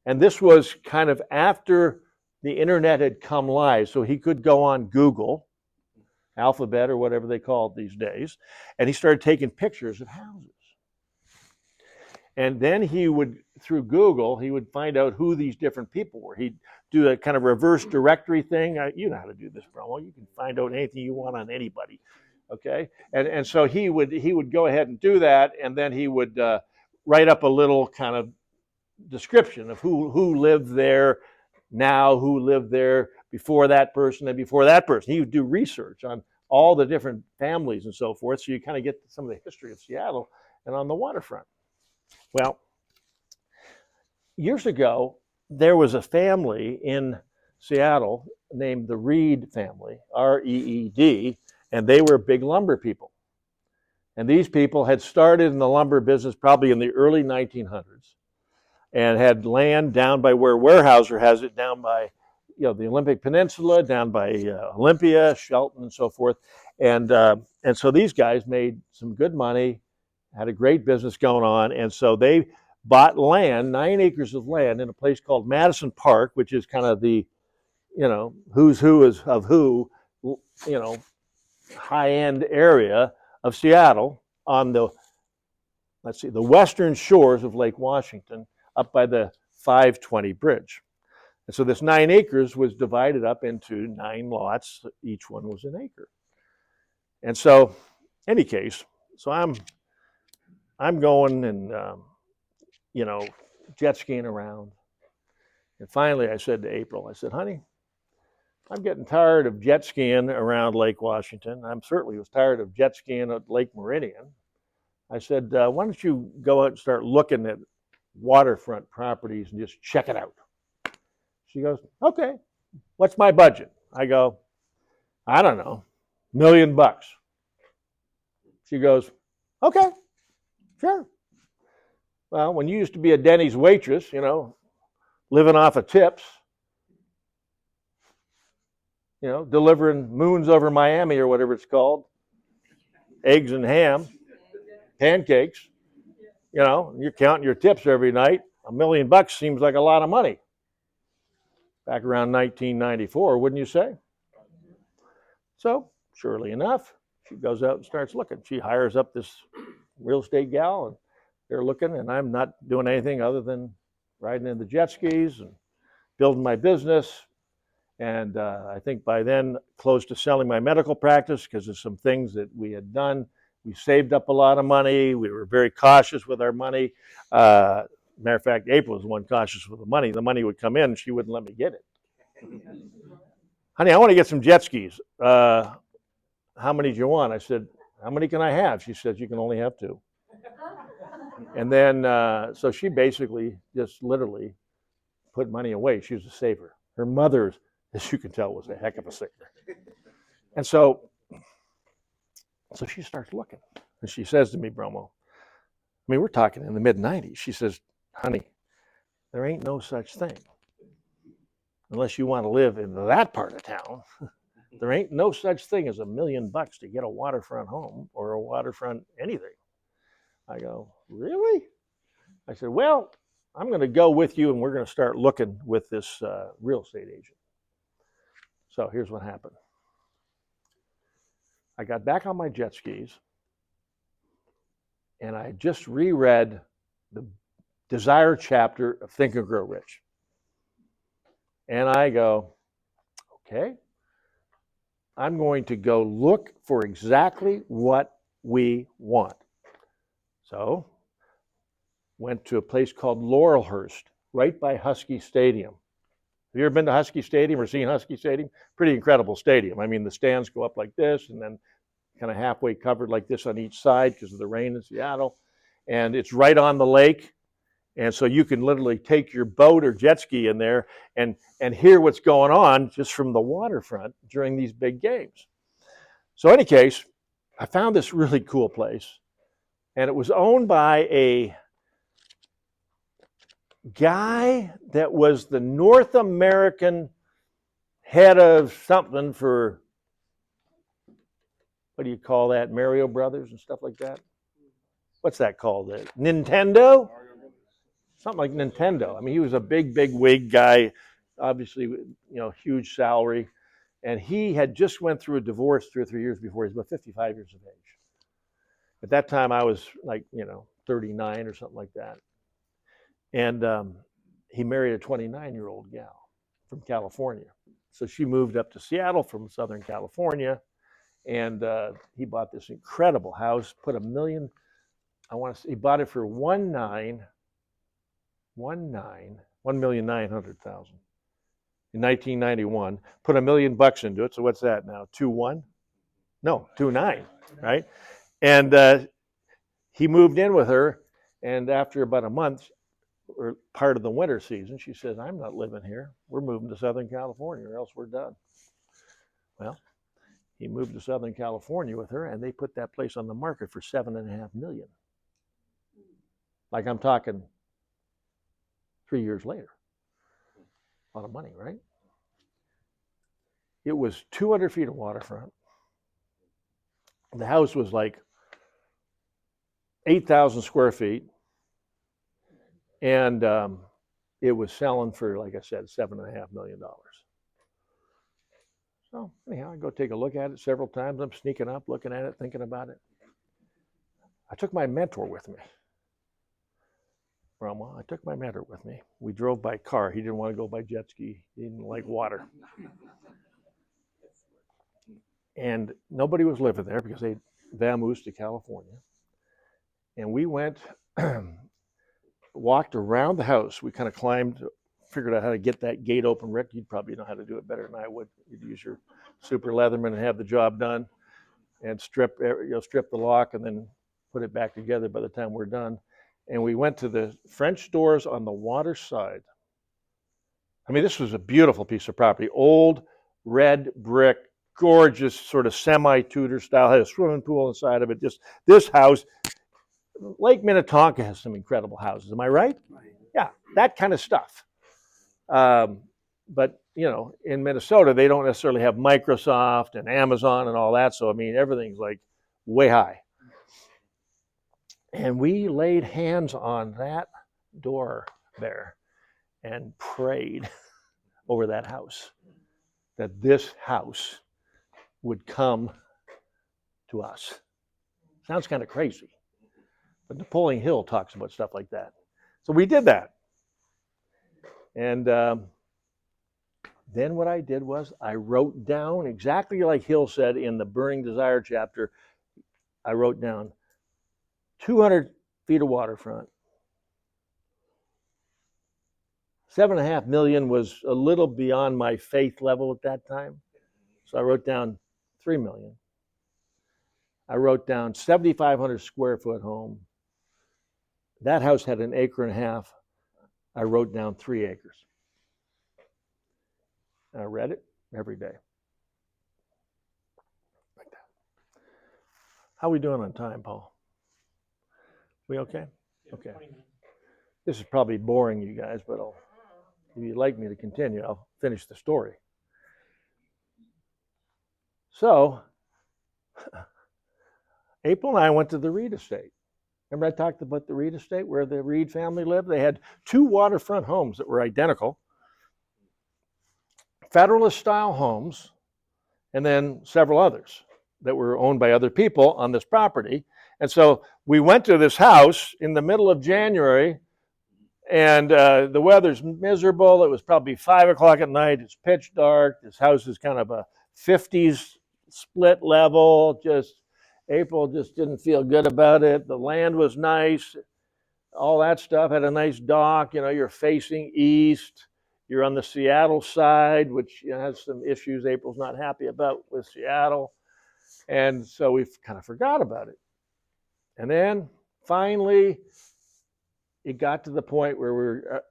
And this was kind of after the internet had come live, so he could go on Google, Alphabet or whatever they call it these days, and he started taking pictures of houses. And then he would, through Google, he would find out who these different people were. He'd do a kind of reverse directory thing. You know how to do this, Bromo. You can find out anything you want on anybody, okay? And so he would go ahead and do that, and then he would write up a little kind of description of who lived there now, who lived there before that person, and before that person. He would do research on all the different families and so forth, so you kind of get some of the history of Seattle and on the waterfront. Well, years ago, there was a family in Seattle named the Reed family, R-E-E-D, and they were big lumber people. And these people had started in the lumber business probably in the early 1900s and had land down by where Weyerhaeuser has it, down by the Olympic Peninsula, down by Olympia, Shelton, and so forth. And so these guys made some good money, had a great business going on, and so they bought land, 9 acres of land in a place called Madison Park, which is kind of the, who's who is of who, high-end area of Seattle on the western shores of Lake Washington, up by the 520 bridge. And so this 9 acres was divided up into 9 lots. Each one was an acre. And so, any case, so I'm going and jet skiing around. And finally, I said to April, I said, "Honey, I'm getting tired of jet skiing around Lake Washington. I'm certainly was tired of jet skiing at Lake Meridian." I said, "Why don't you go out and start looking at waterfront properties and just check it out?" She goes, "Okay, what's my budget?" I go, "I don't know, $1,000,000." She goes, "Okay, sure." Well, when you used to be a Denny's waitress, living off of tips, delivering moons over Miami or whatever it's called, eggs and ham, pancakes, you're counting your tips every night. $1,000,000 seems like a lot of money. Back around 1994, wouldn't you say? So, surely enough, she goes out and starts looking. She hires up this real estate gal, and they're looking, and I'm not doing anything other than riding in the jet skis and building my business. And I think by then, close to selling my medical practice because of some things that we had done. We saved up a lot of money. We were very cautious with our money. Matter of fact, April was the one cautious with the money. The money would come in, and she wouldn't let me get it. "Honey, I want to get some jet skis. How many do you want?" I said, "How many can I have?" She said, "You can only have 2." And then, so she basically just literally put money away. She was a saver. Her mother, as you can tell, was a heck of a saver. And so she starts looking. And she says to me, Bromo, we're talking in the mid-90s. She says, "Honey, there ain't no such thing. Unless you want to live in that part of town, there ain't no such thing as $1,000,000 to get a waterfront home or a waterfront anything." I go, "Really?" I said, "Well, I'm going to go with you, and we're going to start looking with this real estate agent." So here's what happened. I got back on my jet skis, and I just reread the Desire chapter of Think and Grow Rich. And I go, okay, I'm going to go look for exactly what we want. So, went to a place called Laurelhurst, right by Husky Stadium. Have you ever been to Husky Stadium or seen Husky Stadium? Pretty incredible stadium. The stands go up like this and then kind of halfway covered like this on each side because of the rain in Seattle. And it's right on the lake. And so you can literally take your boat or jet ski in there and hear what's going on just from the waterfront during these big games. So in any case, I found this really cool place. And it was owned by a guy that was the North American head of something for, what do you call that, Mario Brothers and stuff like that? What's that called? Nintendo? Something like Nintendo. He was a big wig guy, obviously, huge salary. And he had just went through a divorce 2 or 3 years before. He was about 55 years of age. At that time, I was 39 or something like that. And he married a 29-year-old gal from California. So she moved up to Seattle from Southern California, and he bought this incredible house, put $1 million, he bought it for $1,900,000 in 1991, put $1 million into it. So what's that now? 2.1? No, 2.9, right? And he moved in with her, and after about a month, or part of the winter season, she says, "I'm not living here. We're moving to Southern California, or else we're done." Well, he moved to Southern California with her, and they put that place on the market for $7.5 million. Like I'm talking 3 years later. A lot of money, right? It was 200 feet of waterfront. The house was like 8,000 square feet. And it was selling for, like I said, $7.5 million. So anyhow, I go take a look at it several times. I'm sneaking up, looking at it, thinking about it. I took my mentor with me. Well, I took my mentor with me. We drove by car. He didn't want to go by jet ski. He didn't like water. And nobody was living there because they vamoosed to California. And we went, walked around the house. We kind of climbed, figured out how to get that gate open. Rick, you'd probably know how to do it better than I would. You'd use your super Leatherman and have the job done and strip the lock and then put it back together by the time we're done. And we went to the French doors on the water side. I mean, this was a beautiful piece of property. Old red brick, gorgeous sort of semi-Tudor style. Had a swimming pool inside of it. Just this house. Lake Minnetonka has some incredible houses. Am I right? Yeah, that kind of stuff. But, you know, in Minnesota, they don't necessarily have Microsoft and Amazon and all that. So, I mean, everything's like way high. And we laid hands on that door there and prayed over that house, that this house would come to us. Sounds kind of crazy, but Napoleon Hill talks about stuff like that. So we did that. And then what I did was I wrote down, exactly like Hill said in the Burning Desire chapter, I wrote down 200 feet of waterfront. 7.5 million was a little beyond my faith level at that time. So I wrote down 3 million. I wrote down 7,500 square foot home. That house had 1.5 acres. I wrote down 3 acres. And I read it every day. Like that. How are we doing on time, Paul? We okay? Okay. This is probably boring, you guys, but if you'd like me to continue, I'll finish the story. So, April and I went to the Reed estate. Remember I talked about the Reed estate where the Reed family lived? They had 2 waterfront homes that were identical, Federalist style homes, and then several others that were owned by other people on this property. And so we went to this house in the middle of January, and the weather's miserable. It was probably 5 o'clock at night. It's pitch dark. This house is kind of a 50s split level. April just didn't feel good about it. The land was nice. All that stuff had a nice dock. You know, you're facing east. You're on the Seattle side, which has some issues April's not happy about with Seattle. And so we kind of forgot about it. And then finally, it got to the point where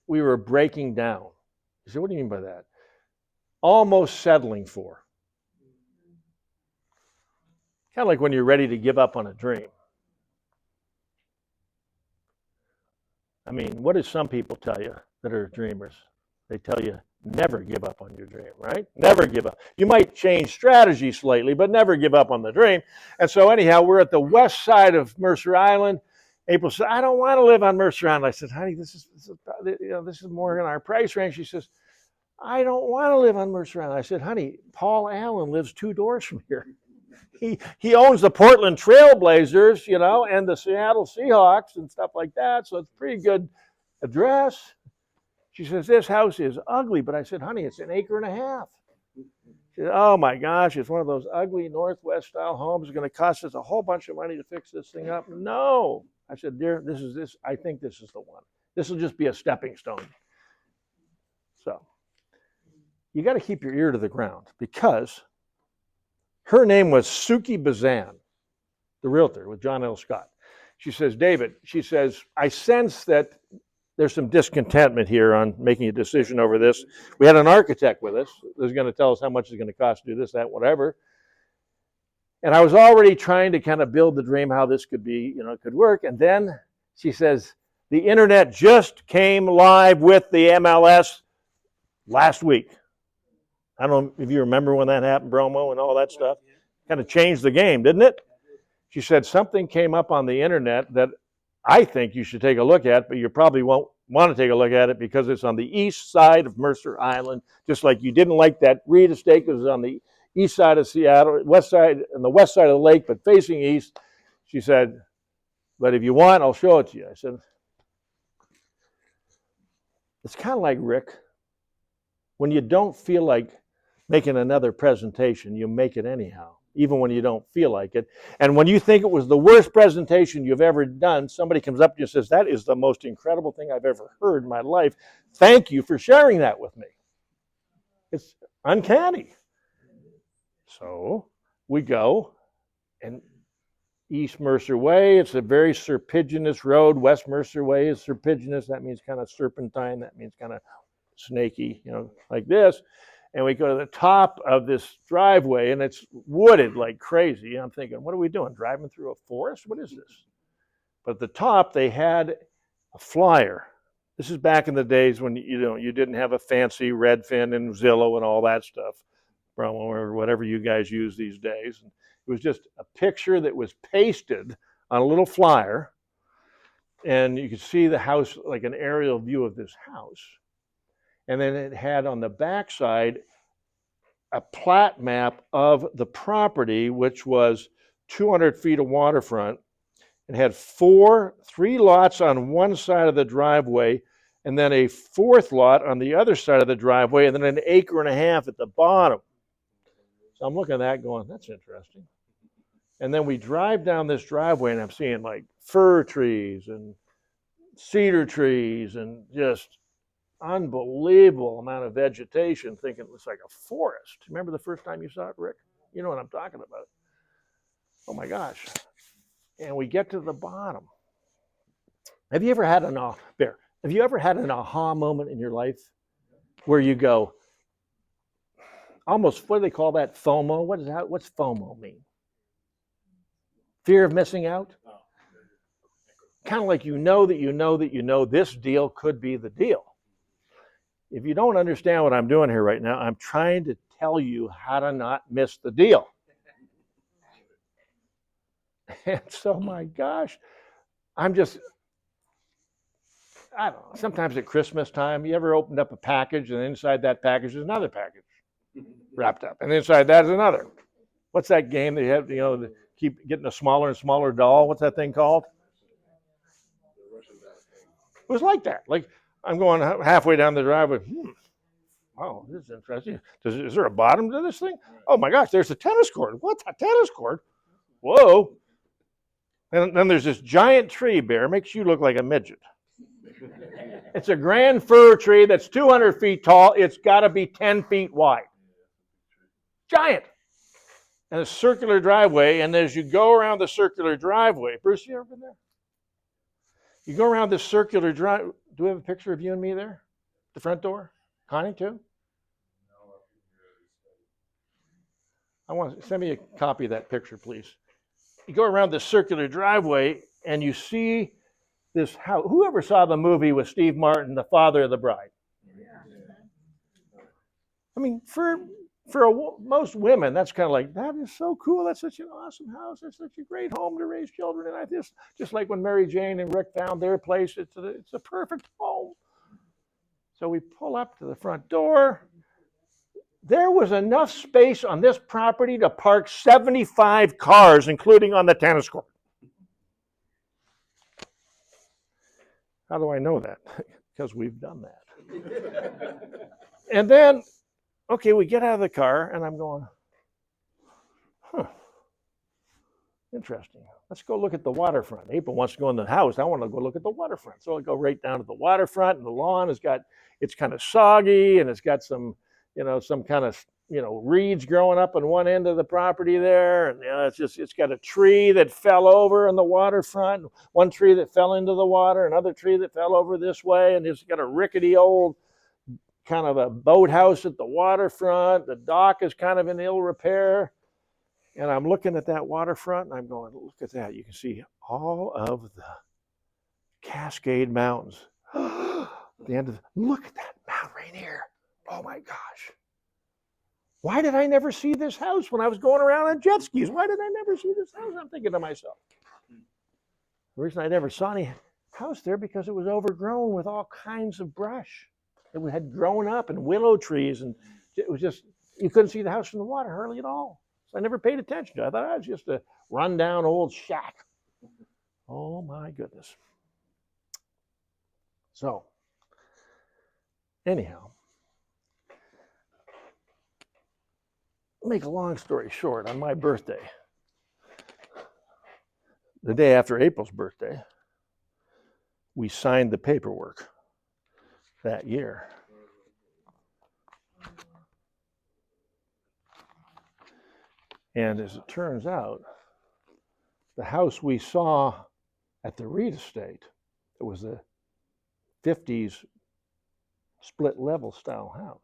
we were breaking down. You say, what do you mean by that? Almost settling for. Kind of like when you're ready to give up on a dream. I mean, what do some people tell you that are dreamers? They tell you, never give up on your dream, right? Never give up. You might change strategy slightly, but never give up on the dream. And so anyhow, we're at the west side of Mercer Island. April said, I don't want to live on Mercer Island. I said, honey, this is more in our price range. She says, I don't want to live on Mercer Island. I said, honey, Paul Allen lives 2 doors from here. He owns the Portland Trailblazers, you know, and the Seattle Seahawks and stuff like that. So it's a pretty good address. She says, this house is ugly. But I said, honey, it's 1.5 acres. She said, oh my gosh, it's one of those ugly Northwest style homes. It's going to cost us a whole bunch of money to fix this thing up. No. I said, dear, I think this is the one. This will just be a stepping stone. So you got to keep your ear to the ground, because her name was Suki Bazan, the realtor with John L. Scott. She says, David, she says, I sense that there's some discontentment here on making a decision over this. We had an architect with us who's going to tell us how much it's going to cost to do this, that, whatever. And I was already trying to kind of build the dream how this could be, you know, could work. And then she says, the internet just came live with the MLS last week. I don't know if you remember when that happened, Bromo and all that stuff. Kind of changed the game, didn't it? She said, something came up on the internet that I think you should take a look at, but you probably won't want to take a look at it because it's on the east side of Mercer Island, just like you didn't like that Reed estate because it's on the east side of Seattle, west side, and the west side of the lake, but facing east. She said, but if you want, I'll show it to you. I said, It's kind of like, Rick, when you don't feel like making another presentation, you make it anyhow, even when you don't feel like it. And when you think it was the worst presentation you've ever done, somebody comes up to you and says, that is the most incredible thing I've ever heard in my life. Thank you for sharing that with me. It's uncanny. So we go, and East Mercer Way, it's a very serpiginous road. West Mercer Way is serpiginous. That means kind of serpentine. That means kind of snaky, like this. And we go to the top of this driveway, and it's wooded like crazy. I'm thinking, what are we doing? Driving through a forest? What is this? But at the top, they had a flyer. This is back in the days when you didn't have a fancy Redfin and Zillow and all that stuff, or whatever you guys use these days. And it was just a picture that was pasted on a little flyer, and you could see the house, like an aerial view of this house. And then it had on the backside a plat map of the property, which was 200 feet of waterfront. It had three lots on one side of the driveway, and then a fourth lot on the other side of the driveway, and then an acre and a half at the bottom. So I'm looking at that going, that's interesting. And then we drive down this driveway, and I'm seeing like fir trees and cedar trees and just unbelievable amount of vegetation, thinking it was like a forest. Remember the first time you saw it, Rick? You know what I'm talking about. Oh my gosh. And we get to the bottom. Have you ever had an aha moment in your life where you go, almost, what do they call that? FOMO? What's FOMO mean? Fear of missing out? Kind of like you know this deal could be the deal. If you don't understand what I'm doing here right now, I'm trying to tell you how to not miss the deal. And so, my gosh, I don't know, sometimes at Christmas time, you ever opened up a package and inside that package is another package wrapped up, and inside that is another. What's that game that you have, to keep getting a smaller and smaller doll? What's that thing called? It was like that. Like, I'm going halfway down the driveway. Oh, this is interesting. Is there a bottom to this thing? Oh my gosh, there's a tennis court. What's a tennis court? Whoa. And then there's this giant tree, Bear, makes you look like a midget. It's a grand fir tree that's 200 feet tall. It's got to be 10 feet wide. Giant. And a circular driveway, and as you go around the circular driveway, Bruce, you ever been there? You go around this circular drive. Do we have a picture of you and me there? The front door? Connie, too? I want to send me a copy of that picture, please. You go around this circular driveway, and you see this house. Whoever saw the movie with Steve Martin, The Father of the Bride? I mean, for most women, that's kind of like, that is so cool. That's such an awesome house. That's such a great home to raise children. And I just like when Mary Jane and Rick found their place, it's a perfect home. So we pull up to the front door. There was enough space on this property to park 75 cars, including on the tennis court. How do I know that? Because we've done that. And then, okay, we get out of the car, and I'm going, interesting. Let's go look at the waterfront. April wants to go in the house. I want to go look at the waterfront. So I go right down to the waterfront, and the lawn it's kind of soggy, and it's got some kind of, reeds growing up on one end of the property there. And it's got a tree that fell over on the waterfront, one tree that fell into the water, another tree that fell over this way, and it's got a rickety old kind of a boathouse at the waterfront. The dock is kind of in ill repair. And I'm looking at that waterfront, and I'm going, look at that. You can see all of the Cascade Mountains. Look at that Mount Rainier. Oh my gosh. Why did I never see this house when I was going around on jet skis? Why did I never see this house? I'm thinking to myself. The reason I never saw any house there because it was overgrown with all kinds of brush. It had grown up and willow trees, and it was just, you couldn't see the house from the water hardly at all. So I never paid attention to it. I thought it was just a rundown old shack. Oh my goodness. So Anyhow, make a long story short, on my birthday, the day after April's birthday, we signed the paperwork that year. And as it turns out, the house we saw at the Reed estate, it was a 50s split level style house,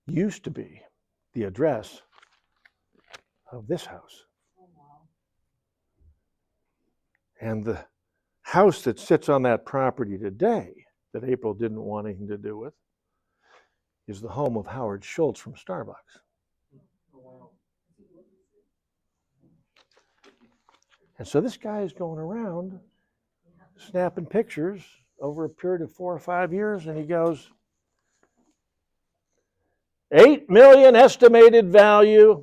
used to be the address of this house. And the house that sits on that property today, that April didn't want anything to do with, is the home of Howard Schultz from Starbucks. And so this guy is going around snapping pictures over a period of 4 or 5 years, and he goes, 8 million estimated value.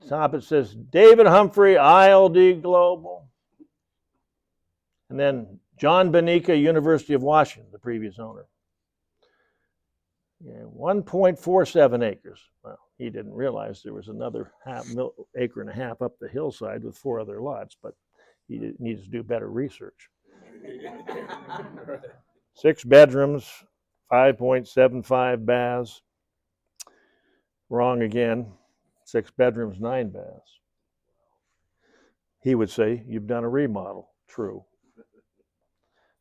Top it says David Humphrey, ILD Global. And then John Benica, University of Washington, the previous owner. Yeah, 1.47 acres. Well, he didn't realize there was another acre and a half up the hillside with 4 other lots, but he needs to do better research. 6 bedrooms, 5.75 baths. Wrong again. 6 bedrooms, 9 baths. He would say, you've done a remodel. True.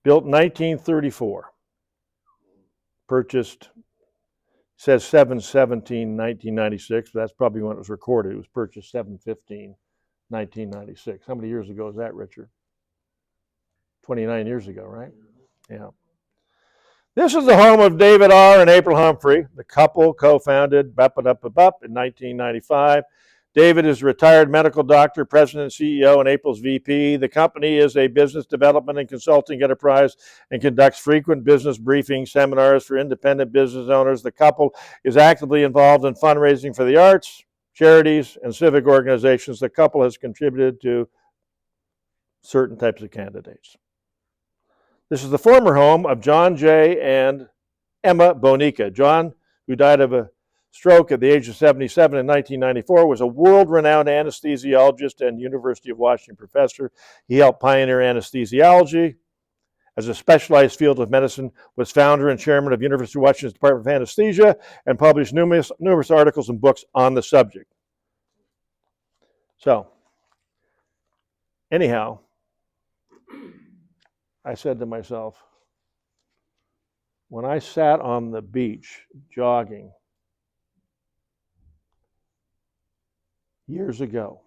Built in 1934. Purchased, says 7/17/1996, but that's probably when it was recorded. It was purchased 7/15/1996. How many years ago is that, Richard? 29 years ago, right? Yeah. This is the home of David R. and April Humphrey. The couple co-founded Bup in 1995. David is a retired medical doctor, president and CEO, and April's VP. The company is a business development and consulting enterprise and conducts frequent business briefings, seminars for independent business owners. The couple is actively involved in fundraising for the arts, charities, and civic organizations. The couple has contributed to certain types of candidates. This is the former home of John J. and Emma Bonica. John, who died of a stroke at the age of 77 in 1994, was a world-renowned anesthesiologist and University of Washington professor. He helped pioneer anesthesiology as a specialized field of medicine, was founder and chairman of University of Washington's Department of Anesthesia, and published numerous articles and books on the subject. So, anyhow, I said to myself, when I sat on the beach jogging years ago,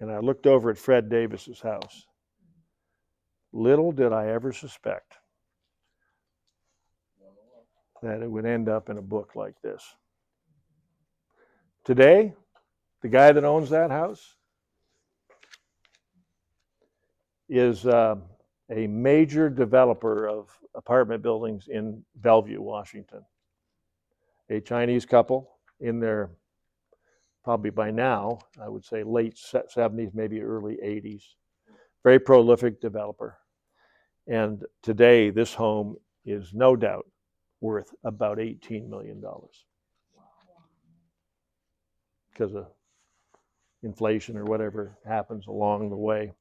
and I looked over at Fred Davis's house, little did I ever suspect that it would end up in a book like this. Today, the guy that owns that house is a major developer of apartment buildings in Bellevue, Washington. A Chinese couple in their, probably by now, I would say late 70s, maybe early 80s. Very prolific developer. And today, this home is no doubt worth about $18 million because of inflation or whatever happens along the way.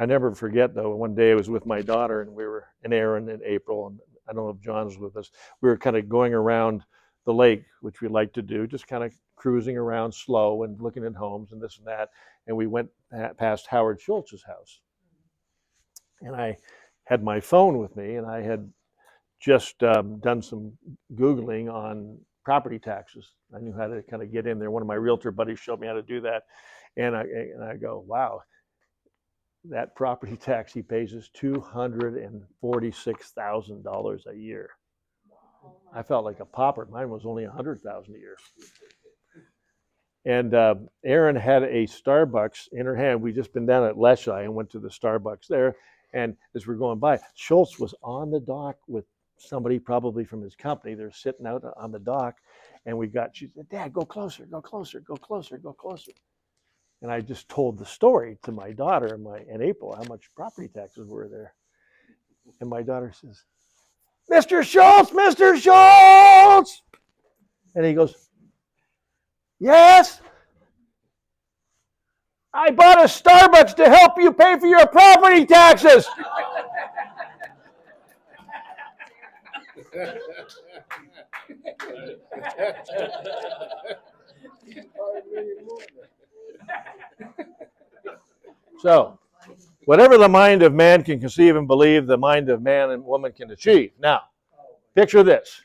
I never forget, though, one day I was with my daughter, and we were in Aaron in April, and I don't know if John was with us. We were kind of going around the lake, which we like to do, just kind of cruising around slow and looking at homes and this and that. And we went past Howard Schultz's house. And I had my phone with me, and I had just done some Googling on property taxes. I knew how to kind of get in there. One of my realtor buddies showed me how to do that. And I go, wow, that property tax he pays is $246,000 a year. I felt like a pauper. Mine was only $100,000 a year. And Erin had a Starbucks in her hand. We'd just been down at Leschi and went to the Starbucks there. And as we're going by, Schultz was on the dock with somebody probably from his company. They're sitting out on the dock. And she said, Dad, go closer, go closer, go closer, go closer. And I just told the story to my daughter and April, how much property taxes were there. And my daughter says, Mr. Schultz, Mr. Schultz! And he goes, yes? I bought a Starbucks to help you pay for your property taxes. So, whatever the mind of man can conceive and believe, the mind of man and woman can achieve. Now, picture this.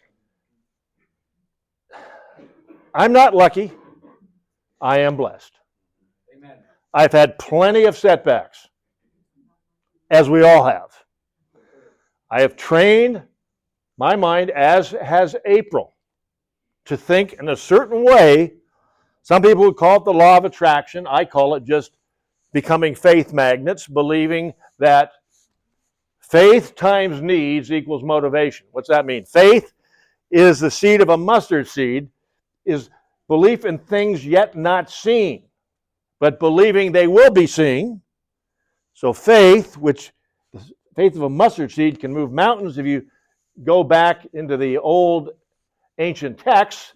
I'm not lucky. I am blessed. Amen. I've had plenty of setbacks, as we all have. I have trained my mind, as has April, to think in a certain way. Some people would call it the law of attraction. I call it just becoming faith magnets, believing that faith times needs equals motivation. What's that mean? Faith is the seed of a mustard seed, is belief in things yet not seen, but believing they will be seen. So faith, which the faith of a mustard seed can move mountains. If you go back into the old ancient texts,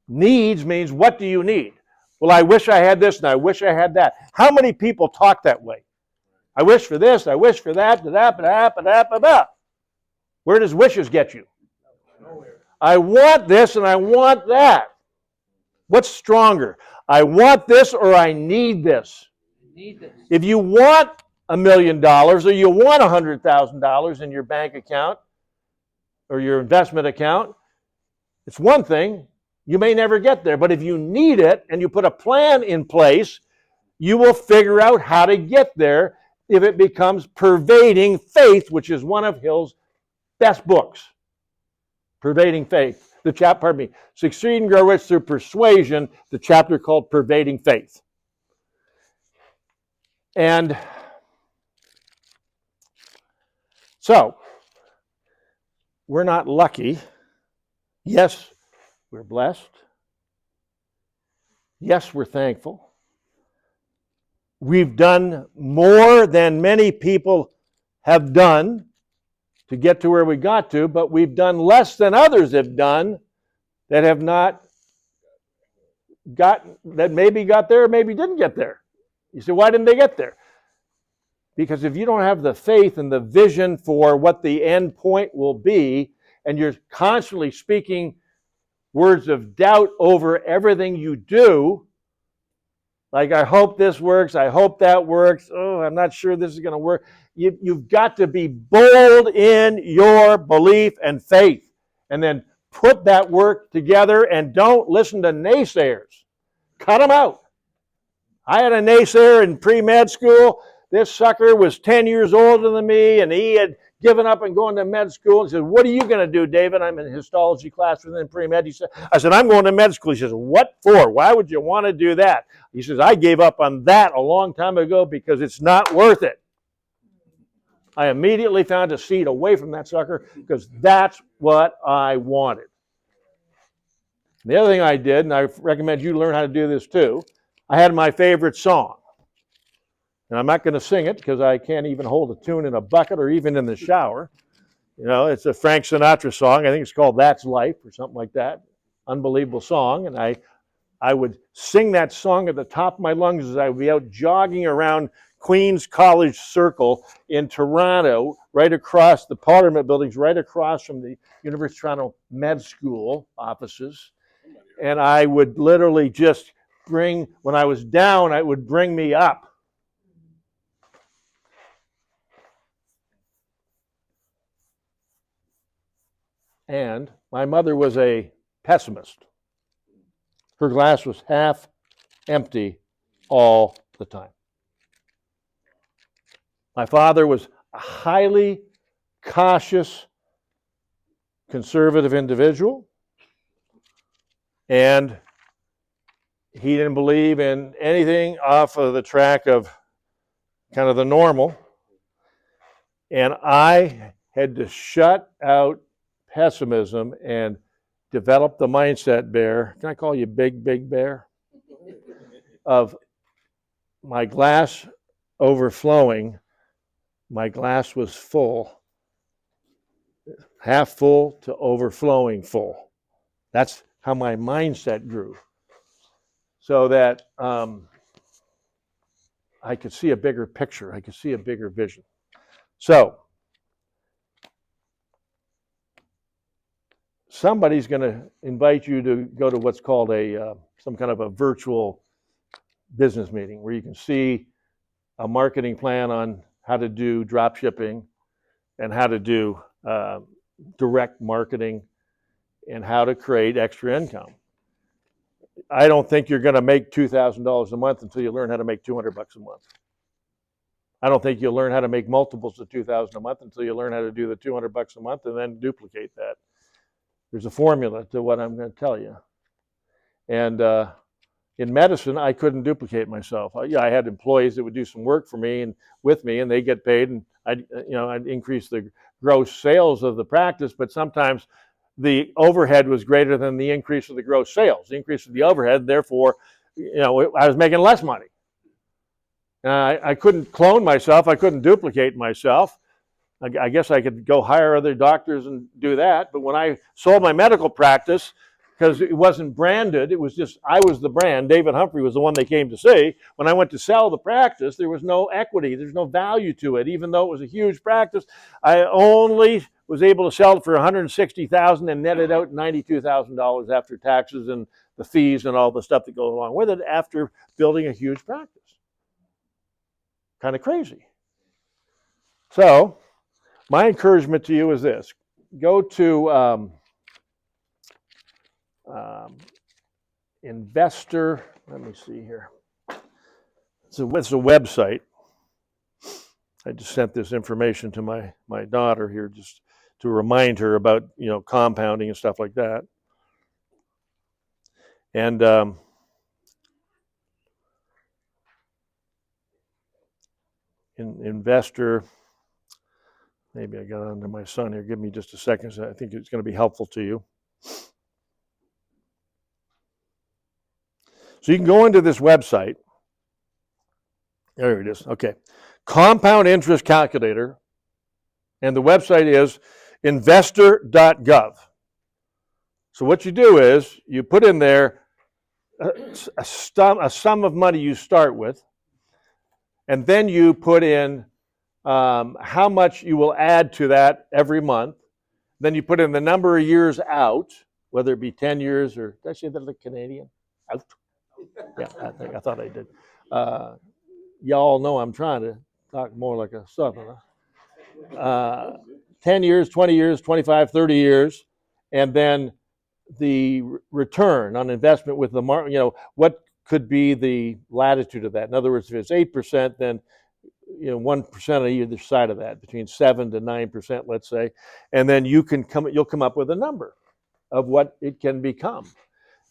needs means what do you need? Well, I wish I had this and I wish I had that. How many people talk that way? I wish for this, I wish for that, Where does wishes get you? Nowhere. I want this and I want that. What's stronger? I want this or I need this. Need this. If you want $1 million or you want $100,000 in your bank account or your investment account, it's one thing. You may never get there. But if you need it and you put a plan in place, you will figure out how to get there if it becomes Pervading Faith, which is one of Hill's best books. Pervading Faith. Succeed and Grow Rich Through Persuasion, the chapter called Pervading Faith. And so, we're not lucky. Yes, we're blessed. Yes, we're thankful. We've done more than many people have done to get to where we got to, but we've done less than others have done that have not that maybe got there or maybe didn't get there. You say, why didn't they get there? Because if you don't have the faith and the vision for what the end point will be, and you're constantly speaking words of doubt over everything you do, like, I hope this works, I hope that works, oh, I'm not sure this is going to work. You've got to be bold in your belief and faith, and then put that work together, and don't listen to naysayers. Cut them out. I had a naysayer in pre-med school. This sucker was 10 years older than me, and he had given up and going to med school. He said, what are you going to do, David? I'm in histology class within pre-med. I said, I'm going to med school. He says, what for? Why would you want to do that? He says, I gave up on that a long time ago because it's not worth it. I immediately found a seat away from that sucker because that's what I wanted. The other thing I did, and I recommend you learn how to do this too, I had my favorite song. And I'm not going to sing it because I can't even hold a tune in a bucket or even in the shower. You know, it's a Frank Sinatra song. I think it's called That's Life or something like that. Unbelievable song. And I would sing that song at the top of my lungs as I would be out jogging around Queens College Circle in Toronto, right across the Parliament buildings, right across from the University of Toronto Med School offices. And I would literally just when I was down, it would bring me up. And my mother was a pessimist. Her glass was half empty all the time. My father was a highly cautious, conservative individual, and he didn't believe in anything off of the track of kind of the normal. And I had to shut out pessimism and develop the mindset, Bear. Can I call you Big Bear? Of my glass overflowing. My glass was full, half full to overflowing full. That's how my mindset grew. So that I could see a bigger picture. I could see a bigger vision. So somebody's going to invite you to go to what's called some kind of a virtual business meeting where you can see a marketing plan on how to do drop shipping and how to do direct marketing and how to create extra income. I don't think you're going to make $2,000 a month until you learn how to make $200 a month. I don't think you'll learn how to make multiples of $2,000 a month until you learn how to do the $200 a month and then duplicate that. There's a formula to what I'm going to tell you. And in medicine, I couldn't duplicate myself. I had employees that would do some work for me and with me, and they get paid, and I'd increase the gross sales of the practice, but sometimes the overhead was greater than the increase of the gross sales. The increase of the overhead, therefore, I was making less money. I couldn't clone myself. I couldn't duplicate myself. I guess I could go hire other doctors and do that. But when I sold my medical practice, because it wasn't branded, it was just, I was the brand. David Humphrey was the one they came to see. When I went to sell the practice, there was no equity. There's no value to it. Even though it was a huge practice, I only was able to sell it for $160,000 and netted out $92,000 after taxes and the fees and all the stuff that goes along with it after building a huge practice. Kind of crazy. So, my encouragement to you is this. Go to investor, let me see here. It's a website. I just sent this information to my daughter here just to remind her about, compounding and stuff like that. And investor, maybe I got onto my son here. Give me just a second. I think it's going to be helpful to you. So you can go into this website. There it is. Okay. Compound interest calculator. And the website is investor.gov. So what you do is you put in there a sum of money you start with, and then you put in how much you will add to that every month. Then you put in the number of years out, whether it be 10 years or, did I say that like Canadian? Out. Yeah, I thought I did. Y'all know I'm trying to talk more like a Southerner. 10 years, 20 years, 25, 30 years, and then the return on investment with the market, what could be the latitude of that? In other words, if it's 8%, then 1% on either side of that, between 7 to 9%, let's say, and then you'll come up with a number of what it can become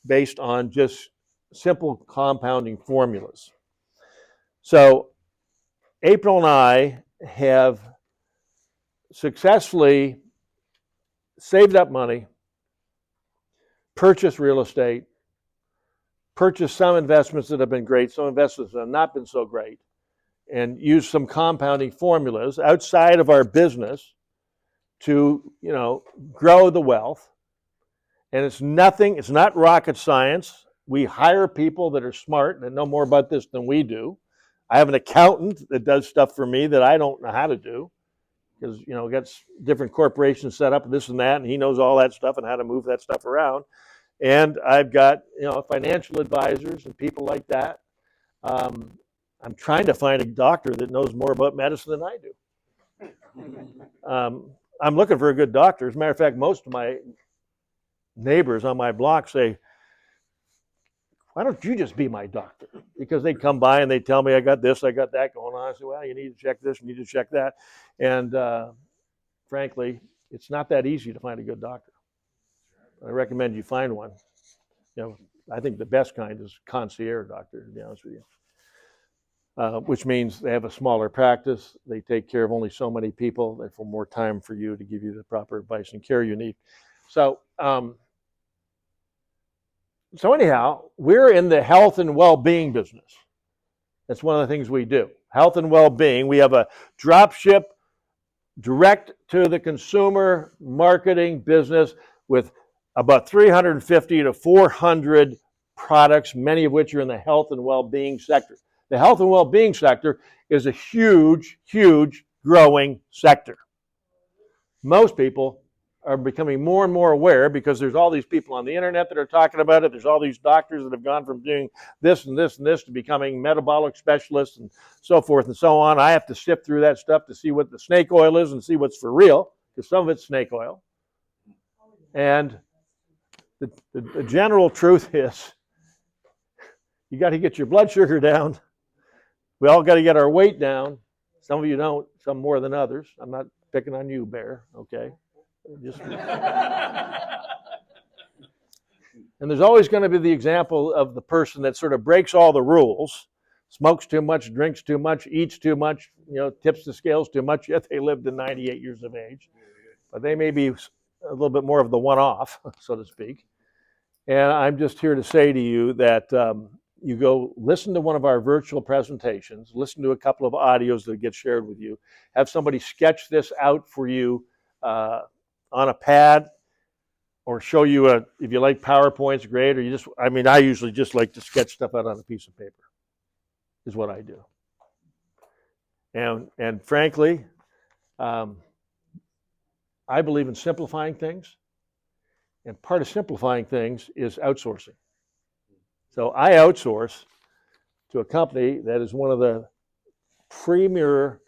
based on just simple compounding formulas. So April and I have successfully saved up money, purchased real estate, purchased some investments that have been great, some investments that have not been so great, and used some compounding formulas outside of our business to, grow the wealth. And it's not rocket science. We hire people that are smart and know more about this than we do. I have an accountant that does stuff for me that I don't know how to do because, got different corporations set up, this and that, and he knows all that stuff and how to move that stuff around. And I've got, financial advisors and people like that. I'm trying to find a doctor that knows more about medicine than I do. I'm looking for a good doctor. As a matter of fact, most of my neighbors on my block say, why don't you just be my doctor? Because they come by and they tell me I got this, I got that going on. I say, well, you need to check this, you need to check that. And frankly, it's not that easy to find a good doctor. I recommend you find one. I think the best kind is concierge doctor, to be honest with you. Which means they have a smaller practice. They take care of only so many people. They have more time for you to give you the proper advice and care you need. So anyhow, we're in the health and well-being business. That's one of the things we do. Health and well-being. We have a drop ship direct to the consumer marketing business with about 350 to 400 products, many of which are in the health and well-being sector. The health and well-being sector is a huge, huge growing sector. Most people are becoming more and more aware because there's all these people on the internet that are talking about it. There's all these doctors that have gone from doing this and this and this to becoming metabolic specialists and so forth and so on. I have to sift through that stuff to see what the snake oil is and see what's for real, because some of it's snake oil. And the general truth is you got to get your blood sugar down. We all got to get our weight down. Some of you don't, some more than others. I'm not picking on you, Bear, okay? Just... And there's always going to be the example of the person that sort of breaks all the rules, smokes too much, drinks too much, eats too much, tips the scales too much, yet they lived to 98 years of age. But they may be a little bit more of the one-off, so to speak. And I'm just here to say to you that you go listen to one of our virtual presentations, listen to a couple of audios that get shared with you, have somebody sketch this out for you on a pad, or show you if you like PowerPoint's great, or I usually just like to sketch stuff out on a piece of paper, is what I do. And frankly, I believe in simplifying things, and part of simplifying things is outsourcing. So I outsource to a company that is one of the premier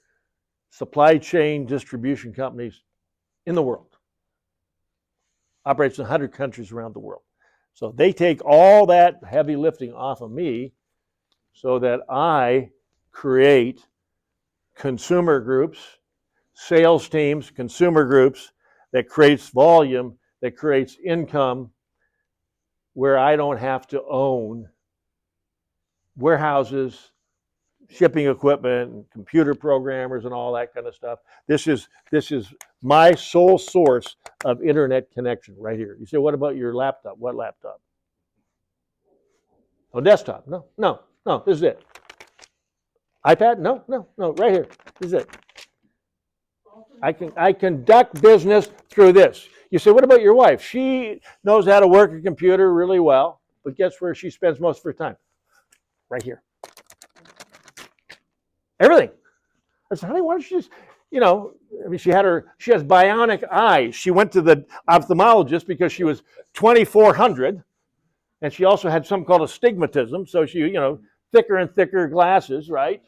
supply chain distribution companies in the world. Operates in 100 countries around the world. So they take all that heavy lifting off of me so that I create consumer groups, sales teams, consumer groups that creates volume, that creates income, where I don't have to own warehouses, shipping equipment, and computer programmers, and all that kind of stuff. This is my sole source of internet connection right here. You say, what about your laptop? What laptop? Oh, desktop. No, this is it. iPad? No, right here. This is it. I conduct business through this. You say, what about your wife? She knows how to work a computer really well, but guess where she spends most of her time? Right here. Everything. I said, honey, why don't you just, she has bionic eyes. She went to the ophthalmologist because she was 2,400, and she also had something called astigmatism, so she, thicker and thicker glasses, right?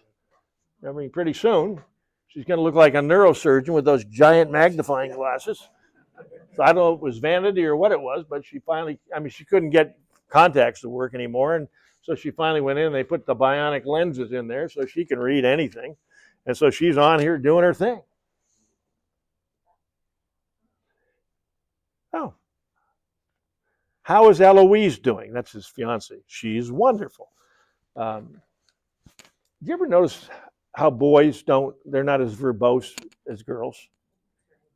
Pretty soon, she's going to look like a neurosurgeon with those giant magnifying glasses. So I don't know if it was vanity or what it was, but she finally, she couldn't get contacts to work anymore. And so she finally went in and they put the bionic lenses in there so she can read anything. And so she's on here doing her thing. Oh. How is Eloise doing? That's his fiance. She's wonderful. Do you ever notice how boys they're not as verbose as girls?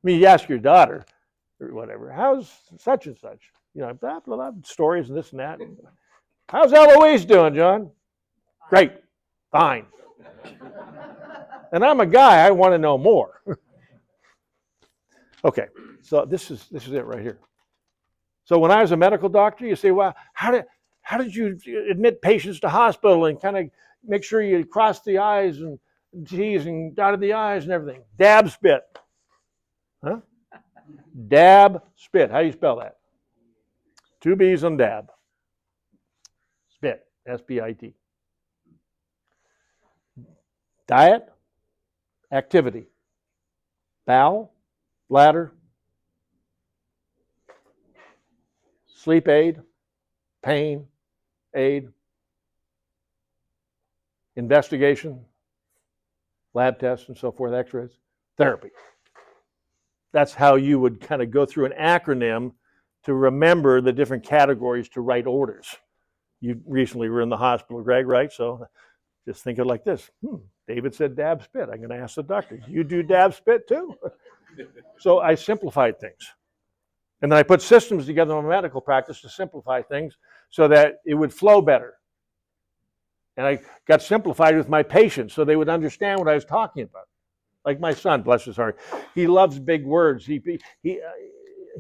You ask your daughter, or whatever, how's such and such? Blah, blah, blah, stories and this and that. How's Eloise doing, John? Great. Fine. And I'm a guy, I want to know more. Okay, so this is it right here. So when I was a medical doctor, you say, well, how did you admit patients to hospital and kind of make sure you cross the I's and T's and dotted the I's and everything? Dab spit. Huh? Dab spit. How do you spell that? 2 B's on dab. Spit. S-P-I-T. Diet, activity. Bowel, bladder, sleep aid, pain aid, investigation, lab tests and so forth, x-rays, therapy. That's how you would kind of go through an acronym to remember the different categories to write orders. You recently were in the hospital, Greg, right? So just think of it like this. David said dab spit. I'm going to ask the doctor, you do dab spit too? So I simplified things. And then I put systems together in my medical practice to simplify things so that it would flow better. And I got simplified with my patients so they would understand what I was talking about. Like my son, bless his heart, he loves big words.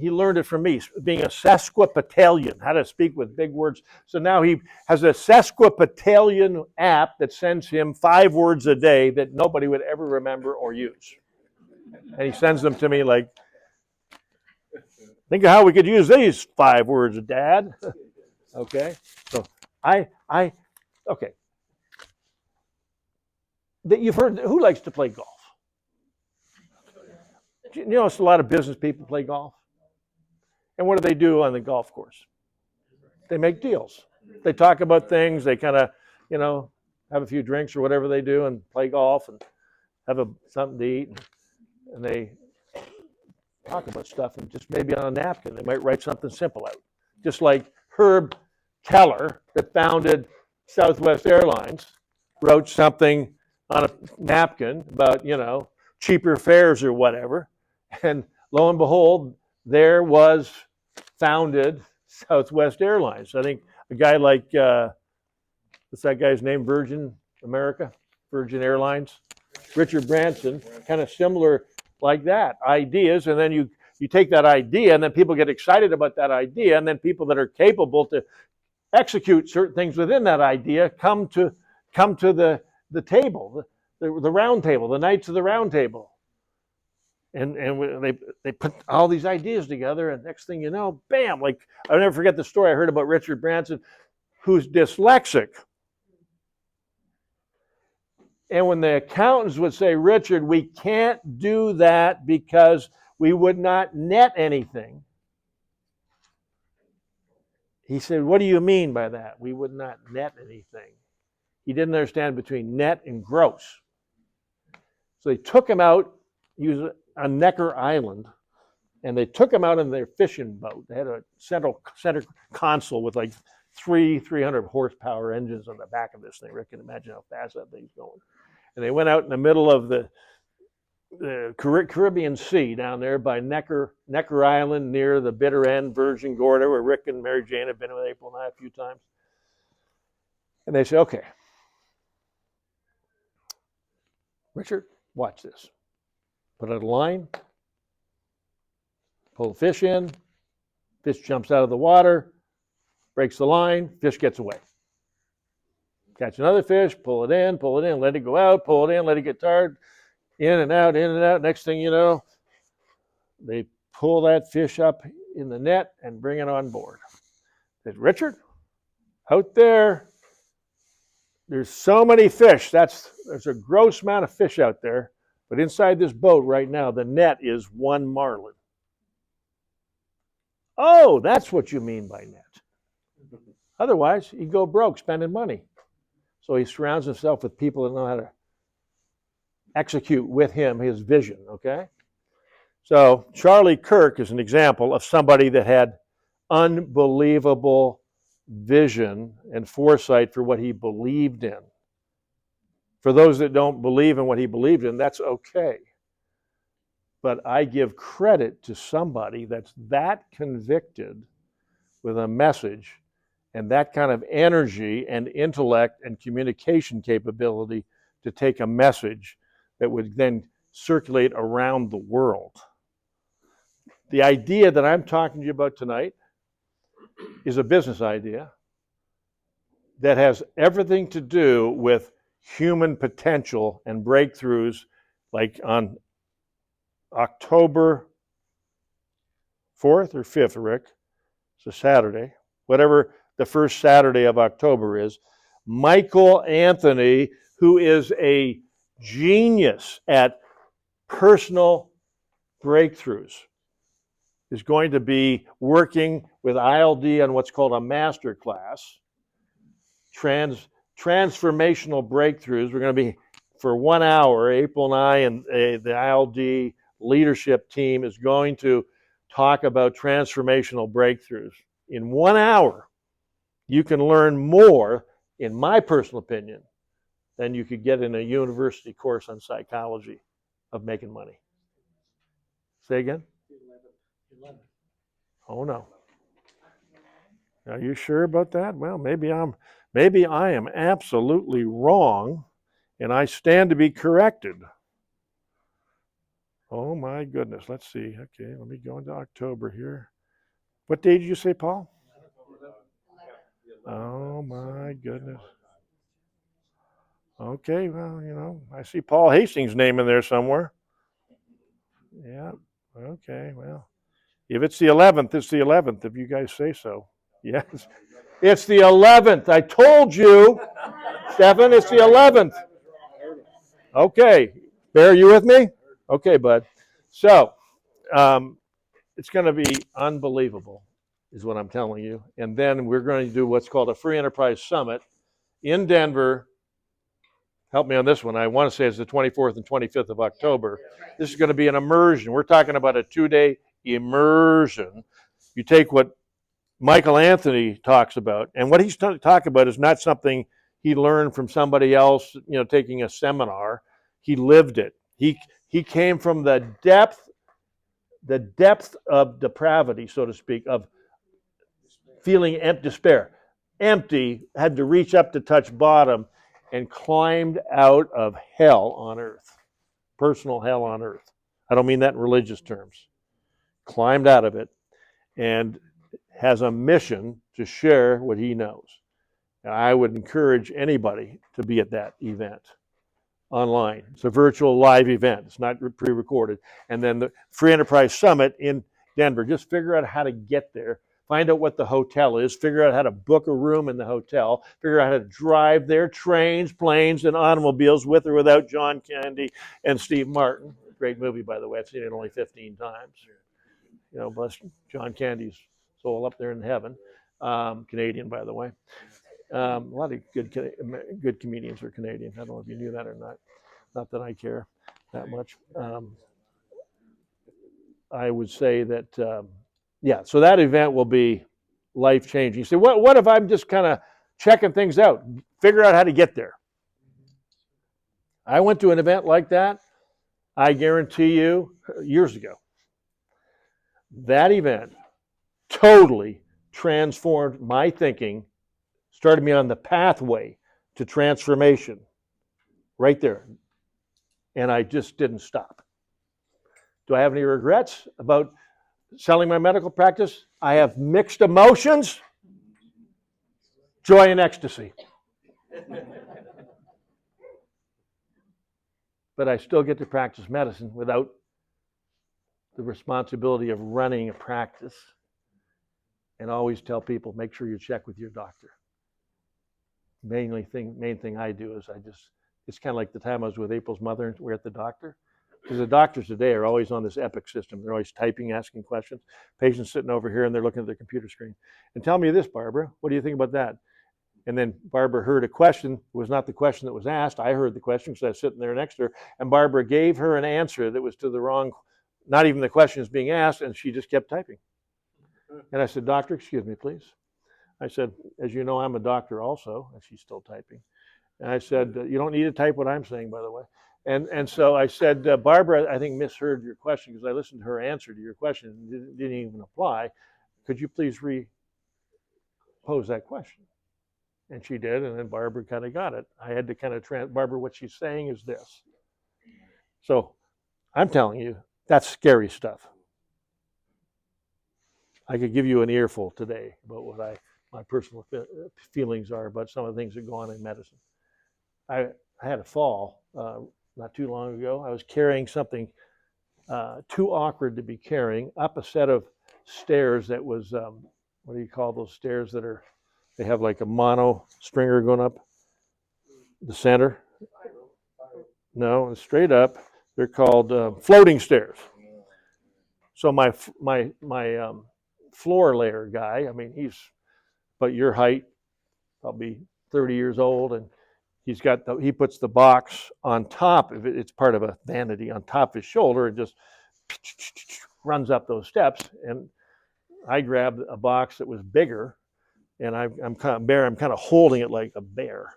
He learned it from me, being a sesquipedalian, how to speak with big words. So now he has a sesquipedalian app that sends him 5 words a day that nobody would ever remember or use. And he sends them to me like, think of how we could use these 5 words, Dad. Okay, so okay. You've heard, who likes to play golf? You know, it's a lot of business people play golf. And what do they do on the golf course? They make deals. They talk about things. They kind of, have a few drinks or whatever they do and play golf and have something to eat. And they talk about stuff, and just maybe on a napkin, they might write something simple out. Just like Herb Keller, that founded Southwest Airlines, wrote something on a napkin about, cheaper fares or whatever. And lo and behold, there was founded Southwest Airlines. I think a guy like, what's that guy's name? Virgin Airlines, Richard Branson, kind of similar like that, ideas. And then you take that idea, and then people get excited about that idea, and then people that are capable to execute certain things within that idea come to the table, the round table, the Knights of the Round Table. And they put all these ideas together, and next thing you know, bam, like, I'll never forget the story I heard about Richard Branson, who's dyslexic. And when the accountants would say, Richard, we can't do that because we would not net anything. He said, what do you mean by that? We would not net anything. He didn't understand between net and gross. So they took him out. He was on Necker Island, and they took him out in their fishing boat. They had a center console with like 300 horsepower engines on the back of this thing. Rick can imagine how fast that thing's going. And they went out in the middle of the Caribbean Sea down there by Necker Island near the bitter end, Virgin Gorda, where Rick and Mary Jane have been with April and I a few times. And they say, okay, Richard, watch this. Put out a line, pull the fish in, fish jumps out of the water, breaks the line, fish gets away. Catch another fish, pull it in, let it go out, pull it in, let it get tired, in and out, in and out. Next thing you know, they pull that fish up in the net and bring it on board. I said, Richard, out there's so many fish. There's a gross amount of fish out there. But inside this boat right now, the net is 1 marlin. Oh, that's what you mean by net. Otherwise, you go broke spending money. So he surrounds himself with people that know how to execute with him his vision, okay? So Charlie Kirk is an example of somebody that had unbelievable vision and foresight for what he believed in. For those that don't believe in what he believed in, that's okay. But I give credit to somebody that's that convicted with a message and that kind of energy and intellect and communication capability to take a message that would then circulate around the world. The idea that I'm talking to you about tonight is a business idea that has everything to do with human potential and breakthroughs, like on October 4th or 5th, Rick. It's a Saturday. Whatever the first Saturday of October is. Michael Anthony, who is a genius at personal breakthroughs, is going to be working with ILD on what's called a master class. Transformational breakthroughs. We're going to be, for 1 hour, April and I and the ILD leadership team is going to talk about transformational breakthroughs. In 1 hour, you can learn more, in my personal opinion, than you could get in a university course on psychology of making money. Say again? 11. Oh, no. Are you sure about that? Well, maybe I am absolutely wrong, and I stand to be corrected. Oh my goodness. Let's see. Okay, let me go into October here. What day did you say, Paul? Oh my goodness. Okay, well, I see Paul Hastings' name in there somewhere. Yeah. Okay, well. If it's the 11th, it's the 11th, if you guys say so. Yes. It's the 11th. I told you, Stefan, it's the 11th. Okay. Bear, you with me? Okay, bud. So, it's going to be unbelievable, is what I'm telling you. And then we're going to do what's called a Free Enterprise Summit in Denver. Help me on this one. I want to say it's the 24th and 25th of October. This is going to be an immersion. We're talking about a 2-day immersion. You take what Michael Anthony talks about, and what he's talking about is not something he learned from somebody else, taking a seminar. He lived it. He came from the depth of depravity, so to speak, of feeling despair, empty, had to reach up to touch bottom, and climbed out of hell on earth, personal hell on earth. I don't mean that in religious terms. Climbed out of it and has a mission to share what he knows. And I would encourage anybody to be at that event online. It's a virtual live event. It's not pre-recorded. And then the Free Enterprise Summit in Denver. Just figure out how to get there. Find out what the hotel is. Figure out how to book a room in the hotel. Figure out how to drive there. Trains, planes, and automobiles with or without John Candy and Steve Martin. Great movie, by the way. I've seen it only 15 times. Bless John Candy's soul up there in heaven. Canadian, by the way. A lot of good comedians are Canadian. I don't know if you knew that or not. Not that I care that much. I would say that, so that event will be life-changing. You say, what if I'm just kind of checking things out? Figure out how to get there. I went to an event like that, I guarantee you, years ago. That event totally transformed my thinking, started me on the pathway to transformation right there. And I just didn't stop. Do I have any regrets about selling my medical practice? I have mixed emotions, joy and ecstasy. But I still get to practice medicine without the responsibility of running a practice. And always tell people, make sure you check with your doctor. Main thing I do is it's kind of like the time I was with April's mother and we're at the doctor. Because the doctors today are always on this Epic system. They're always typing, asking questions. Patients sitting over here and they're looking at their computer screen. And tell me this, Barbara, what do you think about that? And then Barbara heard a question. It was not the question that was asked. I heard the question because I was sitting there next to her. And Barbara gave her an answer that was to the wrong, not even the question is being asked, and she just kept typing. And I said, doctor, excuse me, please. I said, as you know, I'm a doctor also. And she's still typing. And I said, you don't need to type what I'm saying, by the way. And so I said, Barbara, I think misheard your question because I listened to her answer to your question and didn't even apply. Could you please repose that question? And she did, and then Barbara kind of got it. I had to kind of Barbara, what she's saying is this. So I'm telling you, that's scary stuff. I could give you an earful today about what my personal feelings are about some of the things that go on in medicine. I had a fall not too long ago. I was carrying something too awkward to be carrying up a set of stairs that was, what do you call those stairs that they have like a mono stringer going up the center? No, straight up. They're called floating stairs. So my floor layer guy, I mean, he's about your height, probably 30 years old, and he puts the box on top of it. It's part of a vanity on top of his shoulder and just runs up those steps. And I grabbed a box that was bigger, and I'm kind of holding it like a bear.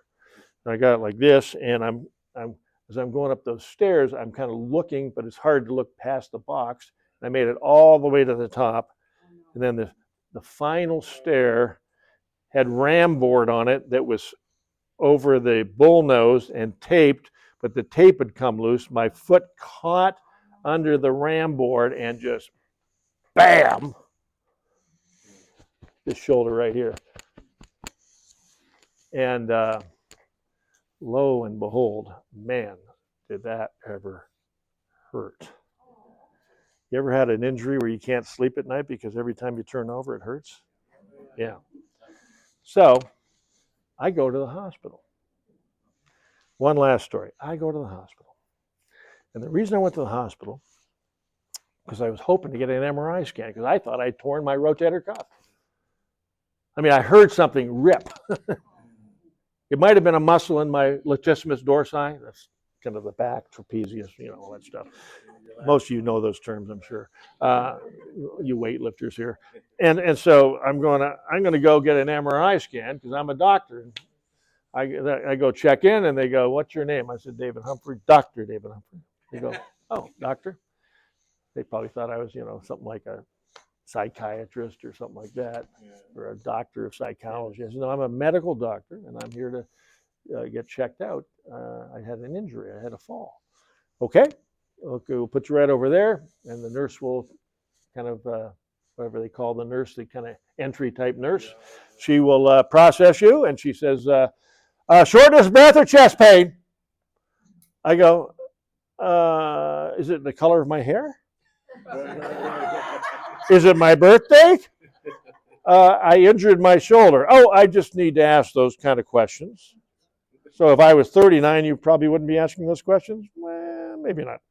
And I got it like this, and as I'm going up those stairs, I'm kind of looking, but it's hard to look past the box. I made it all the way to the top, and then the final stair had ram board on it that was over the bull nose and taped, but the tape had come loose. My foot caught under the ram board and just bam, this shoulder right here. And lo and behold, man, did that ever hurt. You ever had an injury where you can't sleep at night because every time you turn over it hurts? Yeah. So I go to the hospital. One last story. I go to the hospital. And the reason I went to the hospital, because I was hoping to get an MRI scan, because I thought I'd torn my rotator cuff. I mean, I heard something rip. It might have been a muscle in my latissimus dorsi. That's kind of the back, trapezius, all that stuff. Most of you know those terms, I'm sure. You weightlifters here. And so I'm gonna go get an MRI scan because I'm a doctor. I go check in and they go, "What's your name?" I said, "David Humphrey." "Dr. David Humphrey." They go, "Oh, doctor." They probably thought I was, something like a psychiatrist or something like that, or a doctor of psychology. I said, "No, I'm a medical doctor and I'm here to get checked out. I had an injury. I had a fall." Okay, we'll put you right over there, and the nurse will kind of, whatever they call the nurse, the kind of entry type nurse, she will process you, and she says, "Shortness of breath or chest pain?" I go, "Is it the color of my hair? Is it my birthday? I injured my shoulder." "Oh, I just need to ask those kind of questions." So if I was 39, you probably wouldn't be asking those questions? Well, maybe not.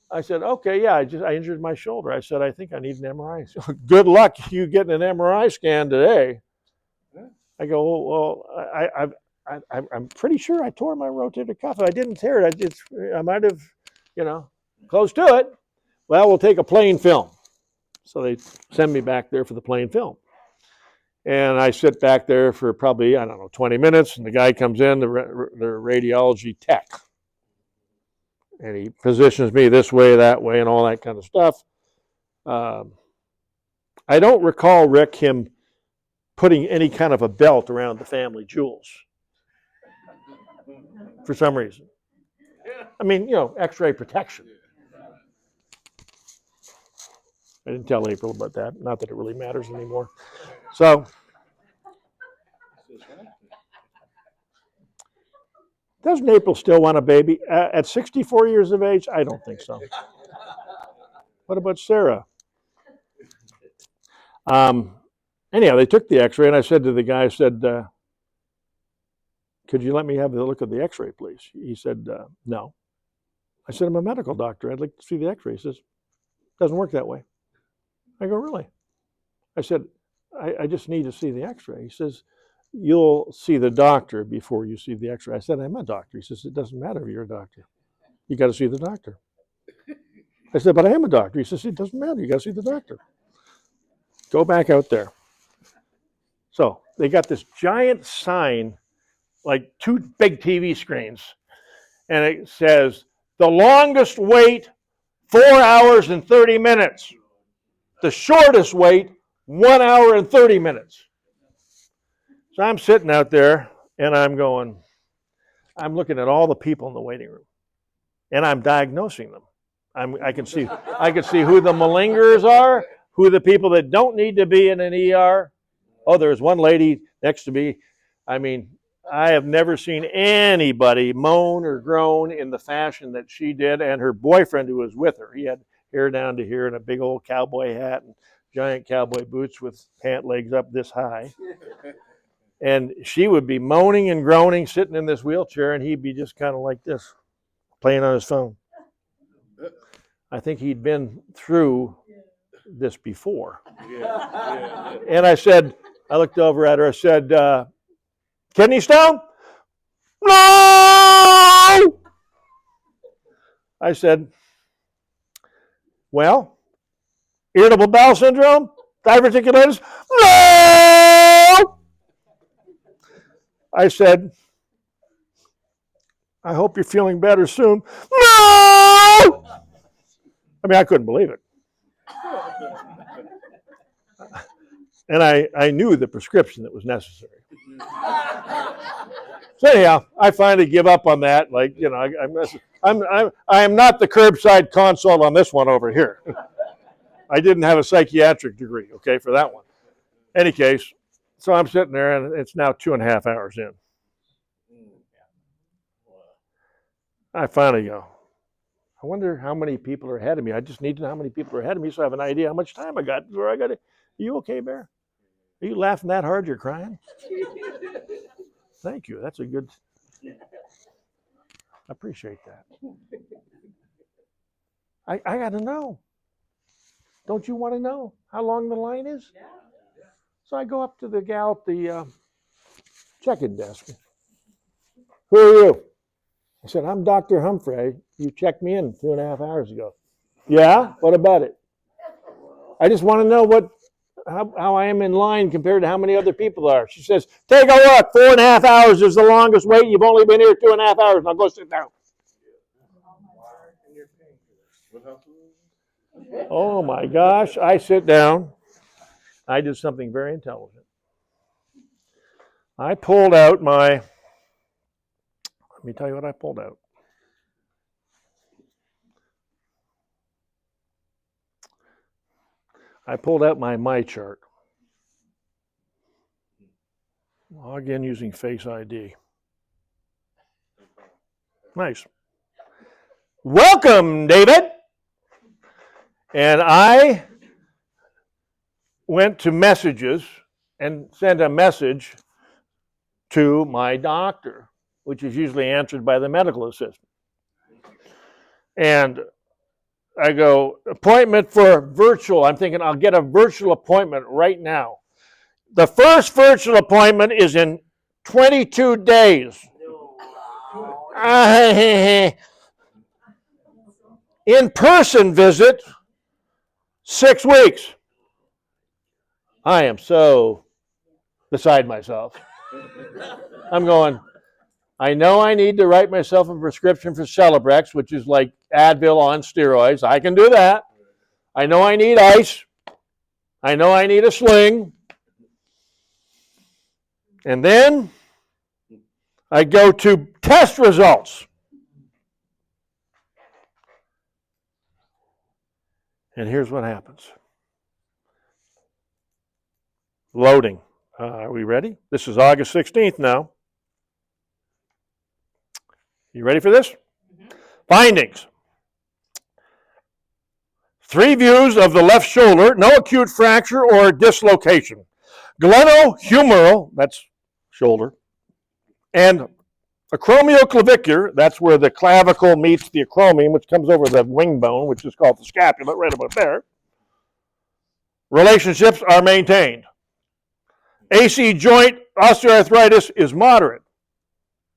I said, "Okay, yeah, I injured my shoulder." I said, "I think I need an MRI." So, "Good luck you getting an MRI scan today." I go, "Well, I'm pretty sure I tore my rotator cuff. I didn't tear it. I might have, close to it." "Well, we'll take a plain film." So they send me back there for the plain film. And I sit back there for probably, 20 minutes, and the guy comes in, the radiology tech. And he positions me this way, that way, and all that kind of stuff. I don't recall, Rick, him putting any kind of a belt around the family jewels for some reason. I mean, X-ray protection. I didn't tell April about that. Not that it really matters anymore. So, doesn't April still want a baby? At 64 years of age? I don't think so. What about Sarah? Anyhow, they took the X-ray, and I said to the guy, "Could you let me have a look at the X-ray, please?" He said, "No." I said, "I'm a medical doctor. I'd like to see the X-ray." He says, "Doesn't work that way." I go, "Really?" I said, I just need to see the X-ray." He says, "You'll see the doctor before you see the X-ray." I said, "I'm a doctor." He says, "It doesn't matter if you're a doctor. You got to see the doctor." I said, "But I am a doctor." He says, "It doesn't matter. You got to see the doctor." Go back out there. So they got this giant sign, like 2 big TV screens, and it says, "The longest wait, 4 hours and 30 minutes. The shortest wait, 1 hour and 30 minutes. So I'm sitting out there, and I'm looking at all the people in the waiting room, and I'm diagnosing them. I can see who the malingers are, who the people that don't need to be in an ER. Oh, there's one lady next to me. I mean, I have never seen anybody moan or groan in the fashion that she did, and her boyfriend who was with her. He had hair down to here and a big old cowboy hat and giant cowboy boots with pant legs up this high. And she would be moaning and groaning, sitting in this wheelchair, and he'd be just kind of like this, playing on his phone. I think he'd been through this before. And I looked over at her, I said, "Kidney stone?" "No!" I said, "Well, irritable bowel syndrome? Diverticulitis?" "No!" I said, "I hope you're feeling better soon." "No!" I mean, I couldn't believe it. And I knew the prescription that was necessary. So anyhow, I finally give up on that. I am not the curbside consult on this one over here. I didn't have a psychiatric degree, okay, for that one. Any case, so I'm sitting there, and it's now 2.5 hours in. I finally go, I wonder how many people are ahead of me. I just need to know how many people are ahead of me so I have an idea how much time I got. Are you okay, Bear? Are you laughing that hard you're crying? Thank you. That's a good. I appreciate that. I got to know. Don't you want to know how long the line is? Yeah. So I go up to the gal at the check-in desk. Who are you? I said, I'm Dr. Humphrey. You checked me in 2.5 hours ago. Yeah? What about it? I just want to know how I am in line compared to how many other people are. She says, take a look. 4.5 hours is the longest wait. You've only been here 2.5 hours. Now go sit down. Oh my gosh. I sit down. I did something very intelligent. I pulled out let me tell you what I pulled out. I pulled out my chart. Log in using Face ID. Nice. Welcome, David. And I went to messages and sent a message to my doctor, which is usually answered by the medical assistant. And I go, appointment for virtual. I'm thinking I'll get a virtual appointment right now. The first virtual appointment is in 22 days. In-person visit, 6 weeks. I am so beside myself. I'm going, I know I need to write myself a prescription for Celebrex, which is like Advil on steroids. I can do that. I know I need ice. I know I need a sling. And then I go to test results. And here's what happens. Loading. Are we ready? This is August 16th now. You ready for this? Mm-hmm. Findings. 3 views of the left shoulder, no acute fracture or dislocation. Glenohumeral, that's shoulder, and acromioclavicular, that's where the clavicle meets the acromion, which comes over the wing bone, which is called the scapula, right about there. Relationships are maintained. AC joint osteoarthritis is moderate.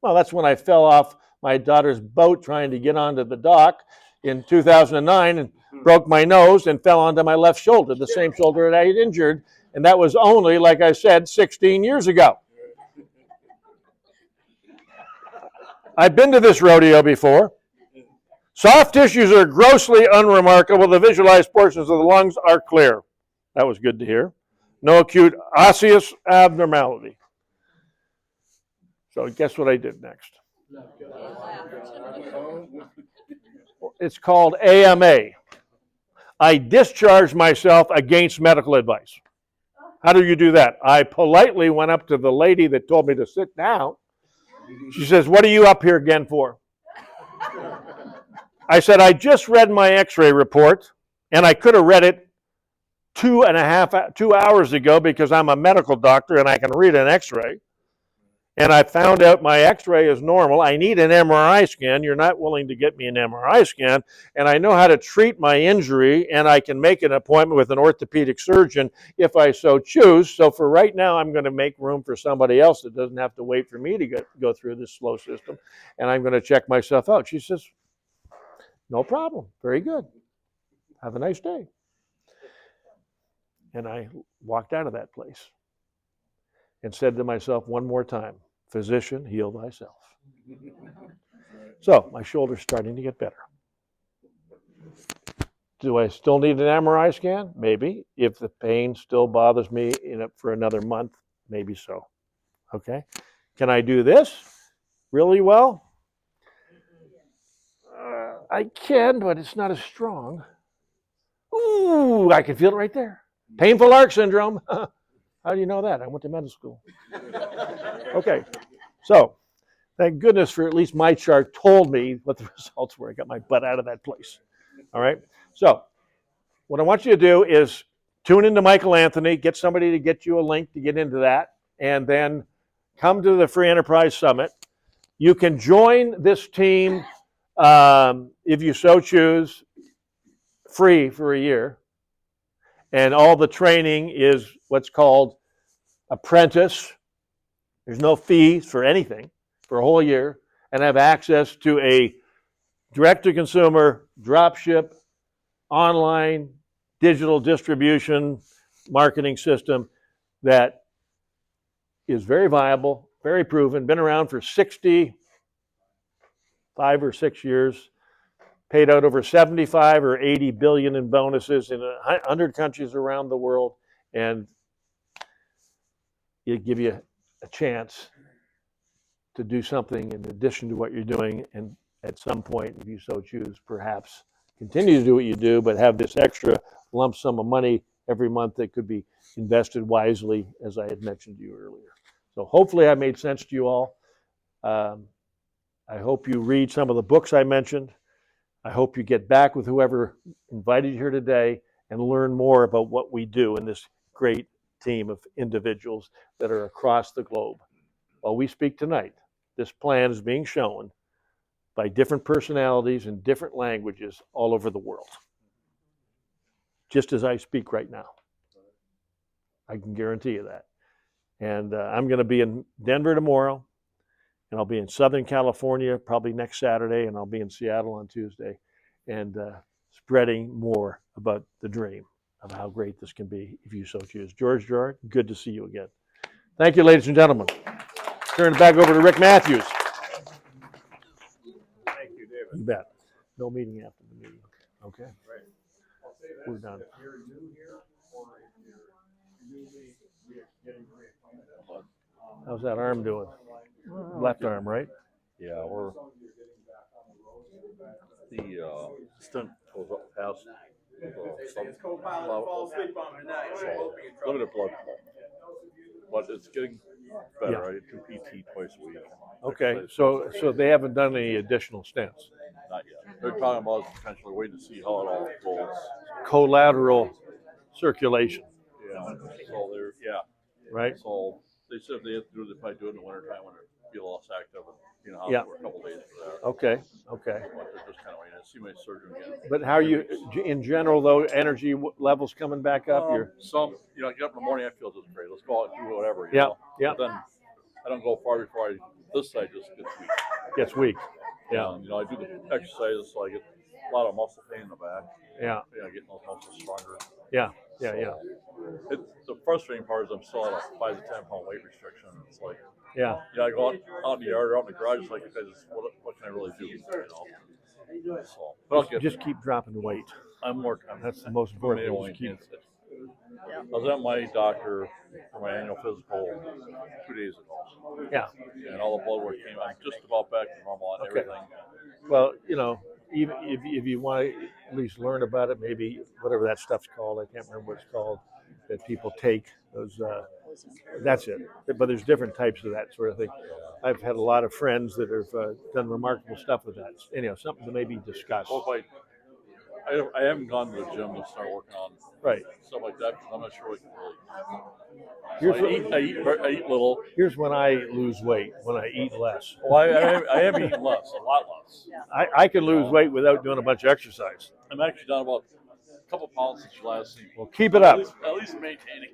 Well, that's when I fell off my daughter's boat trying to get onto the dock in 2009 and broke my nose and fell onto my left shoulder, the same shoulder that I had injured, and that was only, like I said, 16 years ago. I've been to this rodeo before. Soft tissues are grossly unremarkable. The visualized portions of the lungs are clear. That was good to hear. No acute osseous abnormality. So guess what I did next? It's called AMA. I discharged myself against medical advice. How do you do that? I politely went up to the lady that told me to sit down. She says, what are you up here again for? I said, I just read my x-ray report, and I could have read it 2 hours ago because I'm a medical doctor and I can read an x-ray. And I found out my x-ray is normal. I need an MRI scan. You're not willing to get me an MRI scan. And I know how to treat my injury, and I can make an appointment with an orthopedic surgeon if I so choose. So for right now, I'm going to make room for somebody else that doesn't have to wait for me to go through this slow system. And I'm going to check myself out. She says, no problem. Very good. Have a nice day. And I walked out of that place and said to myself one more time, physician, heal thyself. So my shoulder's starting to get better. Do I still need an MRI scan? Maybe. If the pain still bothers me for another month, maybe so. Okay? Can I do this really well? I can, but it's not as strong. Ooh, I can feel it right there. Painful arc syndrome. How do you know that? I went to medical school. Okay, so thank goodness for at least my chart told me what the results were. I got my butt out of that place. All right, so what I want you to do is tune into Michael Anthony, get somebody to get you a link to get into that, and then come to the Free Enterprise Summit. You can join this team if you so choose, free for a year. And all the training is what's called apprentice. There's no fees for anything for a whole year, and have access to a direct-to-consumer, drop-ship, online, digital distribution marketing system that is very viable, very proven, been around for 65 or 6 years, paid out over 75 or 80 billion in bonuses in 100 countries around the world, and it give you a chance to do something in addition to what you're doing, and at some point, if you so choose, perhaps continue to do what you do, but have this extra lump sum of money every month that could be invested wisely, as I had mentioned to you earlier. So hopefully I made sense to you all. I hope you read some of the books I mentioned. I hope you get back with whoever invited you here today and learn more about what we do in this great team of individuals that are across the globe. While we speak tonight, this plan is being shown by different personalities in different languages all over the world. Just as I speak right now. I can guarantee you that. And I'm going to be in Denver tomorrow, and I'll be in Southern California probably next Saturday, and I'll be in Seattle on Tuesday, and spreading more about the dream of how great this can be if you so choose. George Gerard, good to see you again. Thank you, ladies and gentlemen. Turn it back over to Rick Matthews. Thank you, David. You bet. No meeting after the meeting. Okay. Right. I'll say this, We're done. if you're new here or if you're newly getting reacquainted. How's that arm doing? Left arm, right? Yeah, we're the stunt goes up past It's co-pilot fall asleep on me now. You're hoping in trouble. limited blood flow, but it's getting better. I do PT twice a week. Okay, so they haven't done any additional stents. Not yet. They're talking about potentially waiting to see how it all goes. Collateral circulation, Yeah. So they're right? So they said they have to do it, if I do it in the wintertime when it'd be a less active and Yeah. for a couple days for that. Okay. But they're just kind of waiting to see my surgeon again. But how are you, in general, though, energy levels coming back up? Some, I get up in the morning, I feel just great. Let's go out and do whatever. You Yeah, know? yeah. But then I don't go far before this side just gets weak. Gets weak. Yeah. And, I do the exercises, so I get a lot of muscle pain in the back. Yeah. Getting those muscles stronger. Yeah. The frustrating part is I'm still at a 5 to 10 pound weight restriction. It's like, Yeah. I go out in the yard or out in the garage, it's like, what can I really do? So, but I'll get Just keep dropping the weight. I'm working. That's the most important thing. Just keep. I was at my doctor for my annual physical 2 days ago. Yeah. And all the blood work came. I'm just about back to normal and everything. Well, even if you want to at least learn about it, maybe whatever that stuff's called, I can't remember what it's called, that people take those. That's it. But there's different types of that sort of thing. I've had a lot of friends that have done remarkable stuff with that. Anyhow, something to maybe discuss. Well, I haven't gone to the gym to start working on stuff like that because I'm not sure what I eat little. Here's when I lose weight, when I eat less. Well, I have eaten less, a lot less. I can lose weight without doing a bunch of exercise. I'm actually down about a couple pounds since last seen. Well, keep it up. At least maintaining.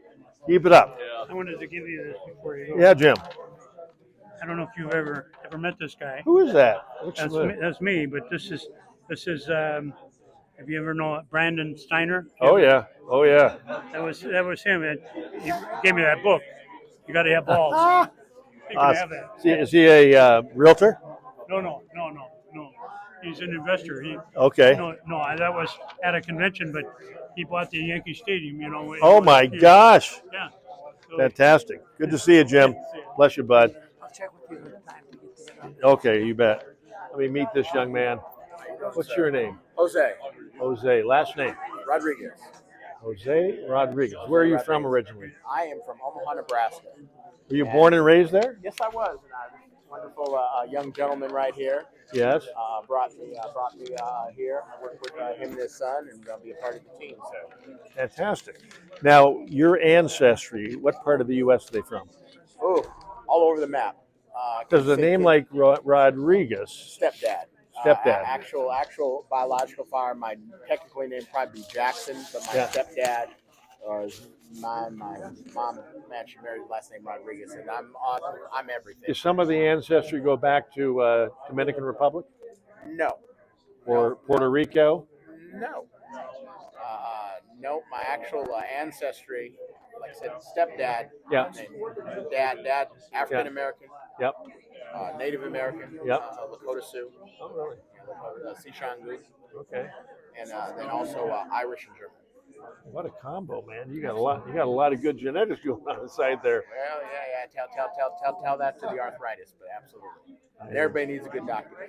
Keep it up. Yeah. I wanted to give you this before you go. Yeah, Jim. I don't know if you've ever met this guy. Who is that? That's me, but this is have you ever know Brandon Steiner? Oh yeah. That was him. And he gave me that book. You got to have balls. You can have that. Is he a realtor? No. He's an investor. Okay. No, that was at a convention, but he bought the Yankee Stadium. Oh my gosh. Yeah. So, Fantastic. Good to see you, Jim. Bless you, bud. I'll check with you at the time to get together. Okay, you bet. Let me meet this young man. What's your name? Jose Jose. Last name? Rodriguez. Jose Rodriguez. Where are you from originally? I am from Omaha, Nebraska. Were you born and raised there? Yes, I was. And wonderful young gentleman right here Yes. brought me here. I worked with him and his son, and I'll be a part of the team. So. Fantastic. Now, your ancestry, what part of the U.S. are they from? Oh, all over the map. Because a name like Rodriguez, stepdad. Stepdad. Actual biological father. My technically name probably be Jackson, but my stepdad, or my mom, man, she married the last name Rodriguez, and I'm everything. Does some of the ancestry go back to Dominican Republic No. or Puerto Rico? No. No, my actual ancestry, like I said, stepdad. Yeah. Dad, African American. Yep. Native American. Yep. Lakota Sioux. Oh, really? Sishangu. Okay. And then also Irish and German. What a combo, man! You got a lot. You got a lot of good genetics going on inside there. Well, yeah. Tell that to the arthritis, but absolutely. And everybody needs a good doctor.